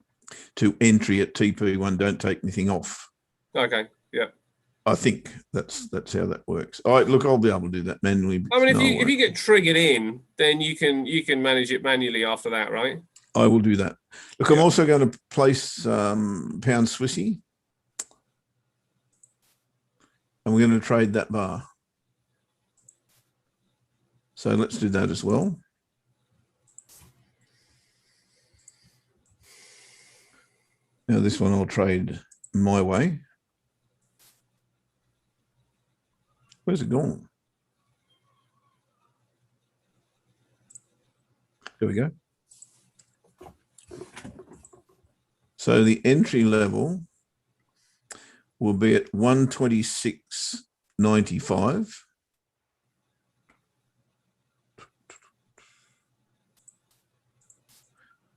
to entry at TP1. Don't take anything off. Okay. Yeah. I think that's how that works. All right, look, I'll be able to do that manually. I mean, if you get triggered in, then you can manage it manually after that, right? I will do that. Look, I'm also going to place pound Swissy, and we're going to trade that bar. So let's do that as well. Now this one I'll trade my way. Where's it gone? There we go. So the entry level will be at 126.95.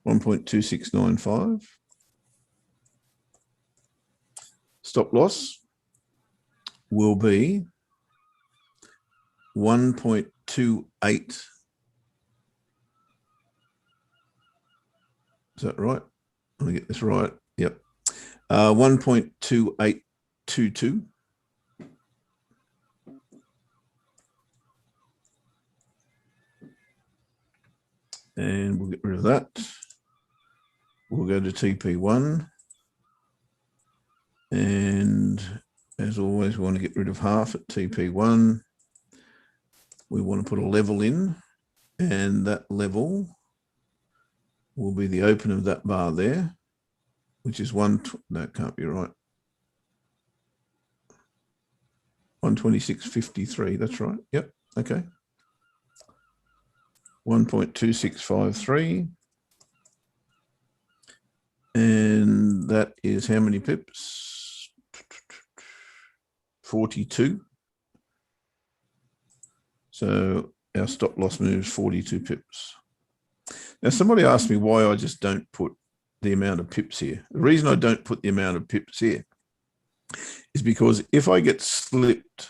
$1.2695. Stop loss will be 1.28. Is that right? Let me get this right. Yep. 1.2822. And we'll get rid of that. We'll go to TP1. And as always, we want to get rid of half at TP1. We want to put a level in, and that level will be the open of that bar there, which is that can't be right. 126.53, that's right. Yep, okay. 1.2653. And that is how many pips? 42. So our stop loss moves 42 pips. Now, somebody asked me why I just don't put the amount of pips here. The reason I don't put the amount of pips here is because if I get slipped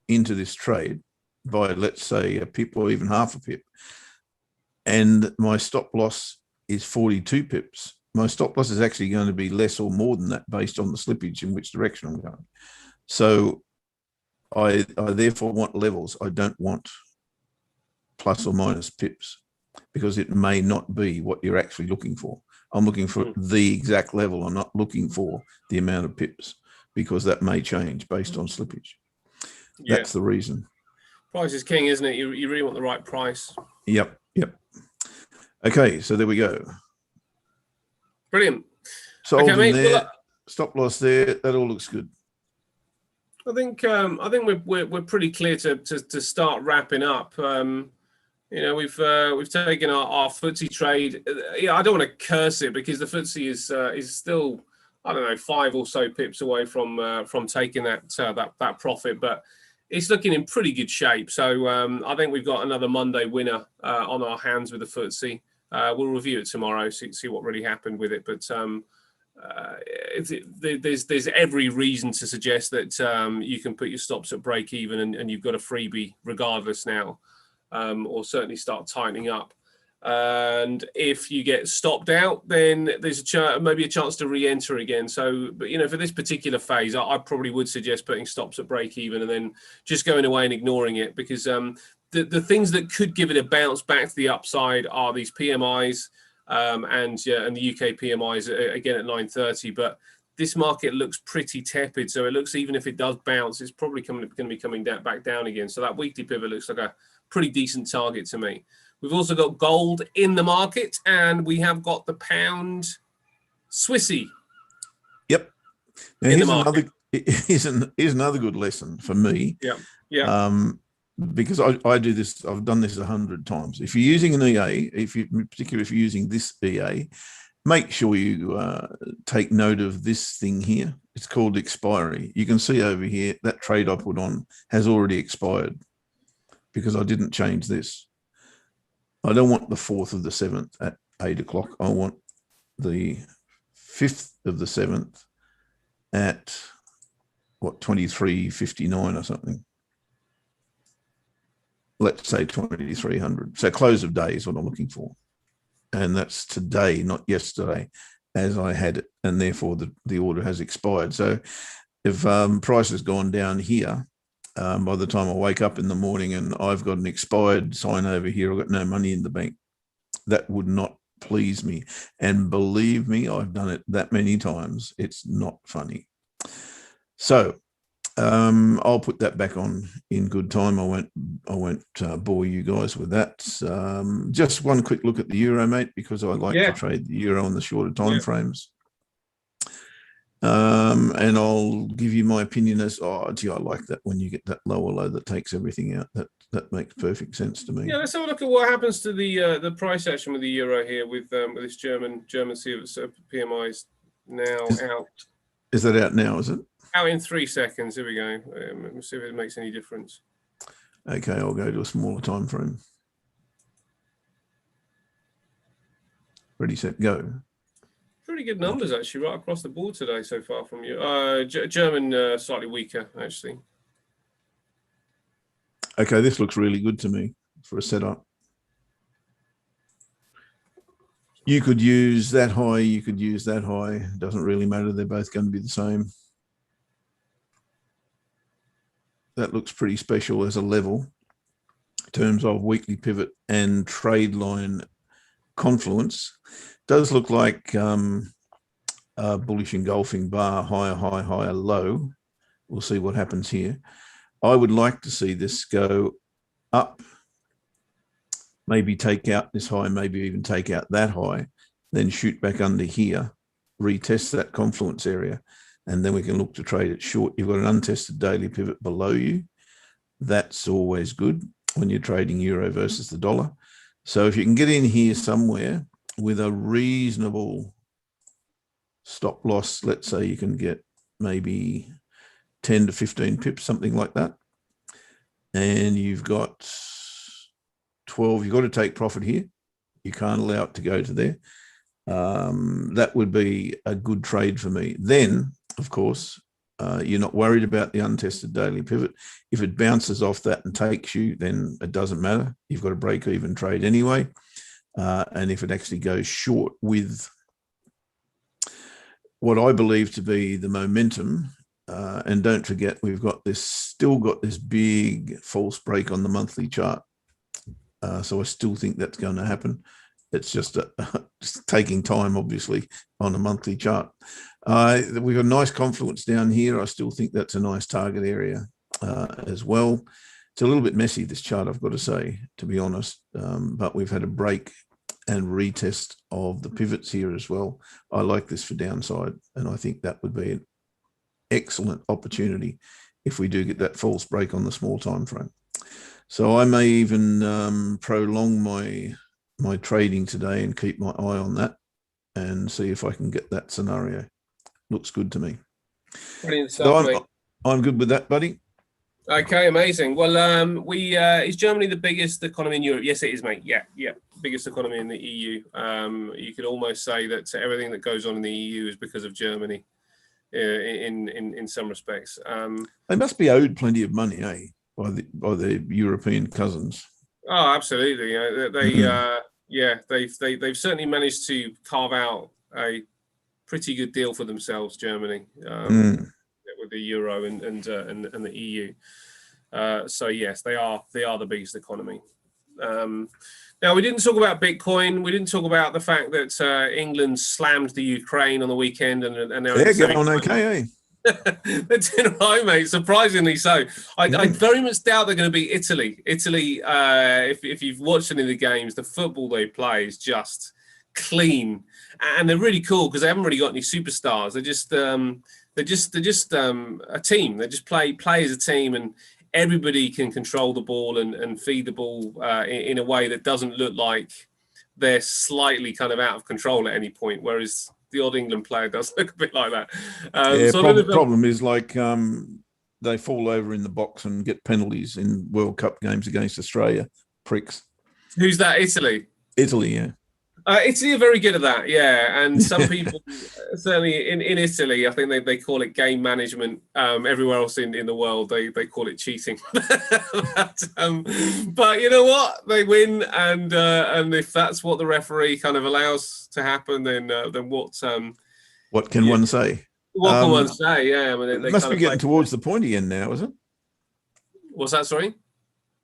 into this trade by, let's say, a pip or even half a pip, and my stop loss is 42 pips, my stop loss is actually going to be less or more than that based on the slippage in which direction I'm going. So I therefore want levels. I don't want plus or minus pips, because it may not be what you're actually looking for. I'm looking for the exact level. I'm not looking for the amount of pips, because that may change based on slippage. Yeah. That's the reason. Price is king, isn't it? You really want the right price. Yep. Okay, so there we go. Brilliant. Sold okay, mate, there, stop loss there. That all looks good. I think we're pretty clear to start wrapping up. You know, we've taken our FTSE trade. Yeah, I don't want to curse it, because the FTSE is still, I don't know, 5 or so pips away from taking that profit, but it's looking in pretty good shape. So I think we've got another Monday winner on our hands with the FTSE. We'll review it tomorrow, see what really happened with it. But there's every reason to suggest that you can put your stops at break even, and you've got a freebie regardless now, or certainly start tightening up. And if you get stopped out, then there's maybe a chance to re-enter again. So, but you know, for this particular phase, I probably would suggest putting stops at break even and then just going away and ignoring it, because the things that could give it a bounce back to the upside are these PMIs and the UK PMIs again at 930. But this market looks pretty tepid, so it looks, even if it does bounce, it's probably going to be coming back down again. So that weekly pivot looks like a pretty decent target to me. We've also got gold in the market, and we have got the pound Swissy. Yep. Now here's another good lesson for me. Yeah. Because I do this, I've done this 100 times. If you're using an EA, particularly if you're using this EA, make sure you take note of this thing here. It's called expiry. You can see over here that trade I put on has already expired because I didn't change this. I don't want the 4th of the 7th at 8 o'clock. I want the 5th of the 7th at what, 23.59 or something. Let's say 2300. So close of day is what I'm looking for. And that's today, not yesterday, as I had it. And therefore the order has expired. So if price has gone down here, by the time I wake up in the morning and I've got an expired sign over here, I've got no money in the bank, that would not please me. And believe me, I've done it that many times. It's not funny. So I'll put that back on in good time. I won't bore you guys with that. Just one quick look at the euro, mate, because I like to trade the euro on the shorter time frames. And I'll give you my opinion as, oh, gee, I like that when you get that lower low that takes everything out. That makes perfect sense to me. Yeah, let's have a look at what happens to the price action with the euro here with this German PMIs now out. Is that out now? Is it out in 3 seconds? Here we go. Let's see if it makes any difference. Okay, I'll go to a smaller time frame. Ready, set, go. Pretty good numbers actually, right across the board today so far from you. German slightly weaker actually. Okay, this looks really good to me for a setup. You could use that high, you could use that high. It doesn't really matter. They're both going to be the same. That looks pretty special as a level in terms of weekly pivot and trade line confluence. Does look like a bullish engulfing bar, higher, high, higher, low. We'll see what happens here. I would like to see this go up, maybe take out this high, maybe even take out that high, then shoot back under here, retest that confluence area, and then we can look to trade it short. You've got an untested daily pivot below you. That's always good when you're trading euro versus the dollar. So if you can get in here somewhere with a reasonable stop loss, let's say you can get maybe 10 to 15 pips, something like that. And you've got 12, you've got to take profit here. You can't allow it to go to there. That would be a good trade for me. Then, of course, you're not worried about the untested daily pivot. If it bounces off that and takes you, then it doesn't matter. You've got a break-even trade anyway. And if it actually goes short with what I believe to be the momentum, and don't forget, we've got this, still got this big false break on the monthly chart. So I still think that's going to happen. It's just taking time, obviously, on a monthly chart. We've got a nice confluence down here. I still think that's a nice target area as well. It's a little bit messy, this chart, I've got to say, to be honest. But we've had a break and retest of the pivots here as well. I like this for downside, and I think that would be an excellent opportunity if we do get that false break on the small time frame. So I may even prolong my trading today and keep my eye on that and see if I can get that scenario. Looks good to me. Brilliant stuff, so I'm good with that, buddy. Okay, amazing. Well, is Germany the biggest economy in Europe? Yes, it is, mate. Yeah, biggest economy in the EU. You could almost say that everything that goes on in the EU is because of Germany. In some respects, they must be owed plenty of money, eh, by their European cousins. Oh, absolutely. They've certainly managed to carve out a pretty good deal for themselves, Germany, with the euro and the EU. So yes, they are the biggest economy. Now, we didn't talk about Bitcoin. We didn't talk about the fact that England slammed the Ukraine on the weekend, and they're going okay, eh? They're doing right, mate. Surprisingly so. I very much doubt they're going to beat Italy. Italy, if you've watched any of the games, the football they play is just clean, and they're really cool because they haven't really got any superstars. They're just a team. They just play as a team, and everybody can control the ball and feed the ball in a way that doesn't look like they're slightly kind of out of control at any point, whereas the odd England player does look a bit like that. Problem is, like, they fall over in the box and get penalties in World Cup games against Australia. Pricks. Who's that? Italy? Italy, yeah. Italy are very good at that, yeah. And some people, certainly in Italy, I think they call it game management. Everywhere else in the world, they call it cheating. But you know what? They win, and if that's what the referee kind of allows to happen, then what can one say? What can one say? Yeah, I mean, it must be getting towards the pointy end now, is it? What's that? Sorry.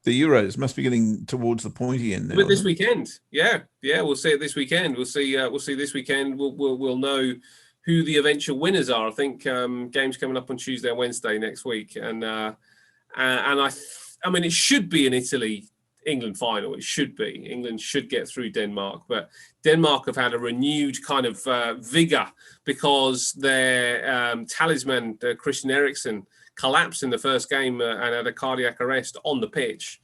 The Euros must be getting towards the pointy end now. But this weekend, yeah, we'll see it this weekend. We'll see this weekend. We'll know who the eventual winners are. I think games coming up on Tuesday and Wednesday next week, and I mean it should be an Italy England final. It should be. England should get through Denmark, but Denmark have had a renewed kind of vigor because their talisman, Christian Eriksen, collapsed in the first game and had a cardiac arrest on the pitch.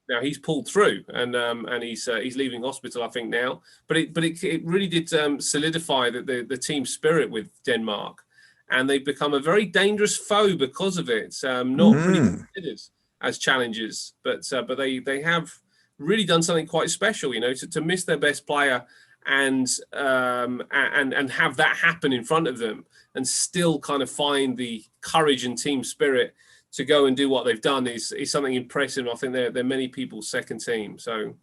Now he's pulled through and he's leaving hospital, I think, now. But it really did solidify the team spirit with Denmark, and they've become a very dangerous foe because of it. Not really considered as challengers, but they have really done something quite special, you know, to miss their best player and have that happen in front of them, and still kind of find the courage and team spirit to go and do what they've done is something impressive. I think they're many people's second team. So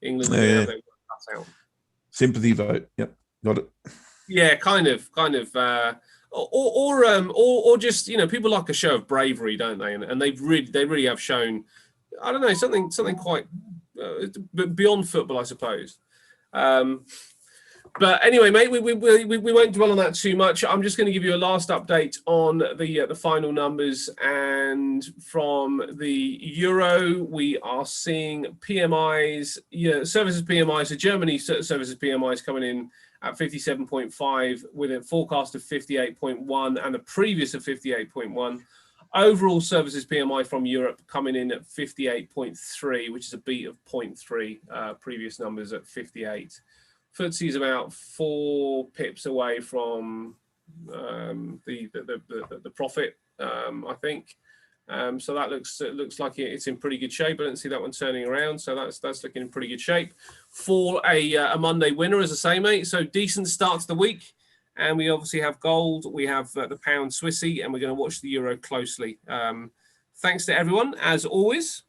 England have their work cut out. Sympathy vote. Yep, got it. Yeah, kind of. Or just, you know, people like a show of bravery, don't they? And they really have shown, I don't know, something quite beyond football, I suppose. But anyway, mate, we won't dwell on that too much. I'm just going to give you a last update on the final numbers. And from the Euro, we are seeing PMIs, services PMIs. So Germany services PMIs coming in at 57.5 with a forecast of 58.1 and a previous of 58.1. Overall services PMI from Europe coming in at 58.3, which is a beat of 0.3, previous numbers at 58. FTSE is about 4 pips away from the profit, I think. So that looks like it's in pretty good shape. I don't see that one turning around, so that's looking in pretty good shape for a Monday winner, as I say, mate. So decent start to the week, and we obviously have gold, we have the pound Swissy, and we're going to watch the euro closely. Thanks to everyone as always.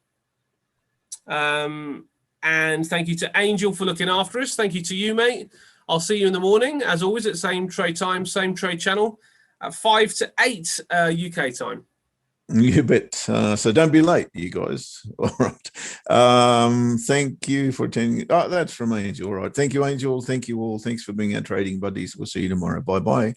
And thank you to Angel for looking after us. Thank you to you, mate. I'll see you in the morning, as always, at same trade time, same trade channel, at 5 to 8 UK time. You bet. So don't be late, you guys. All right. Thank you for attending. Oh, that's from Angel. All right. Thank you, Angel. Thank you all. Thanks for being our trading buddies. We'll see you tomorrow. Bye-bye.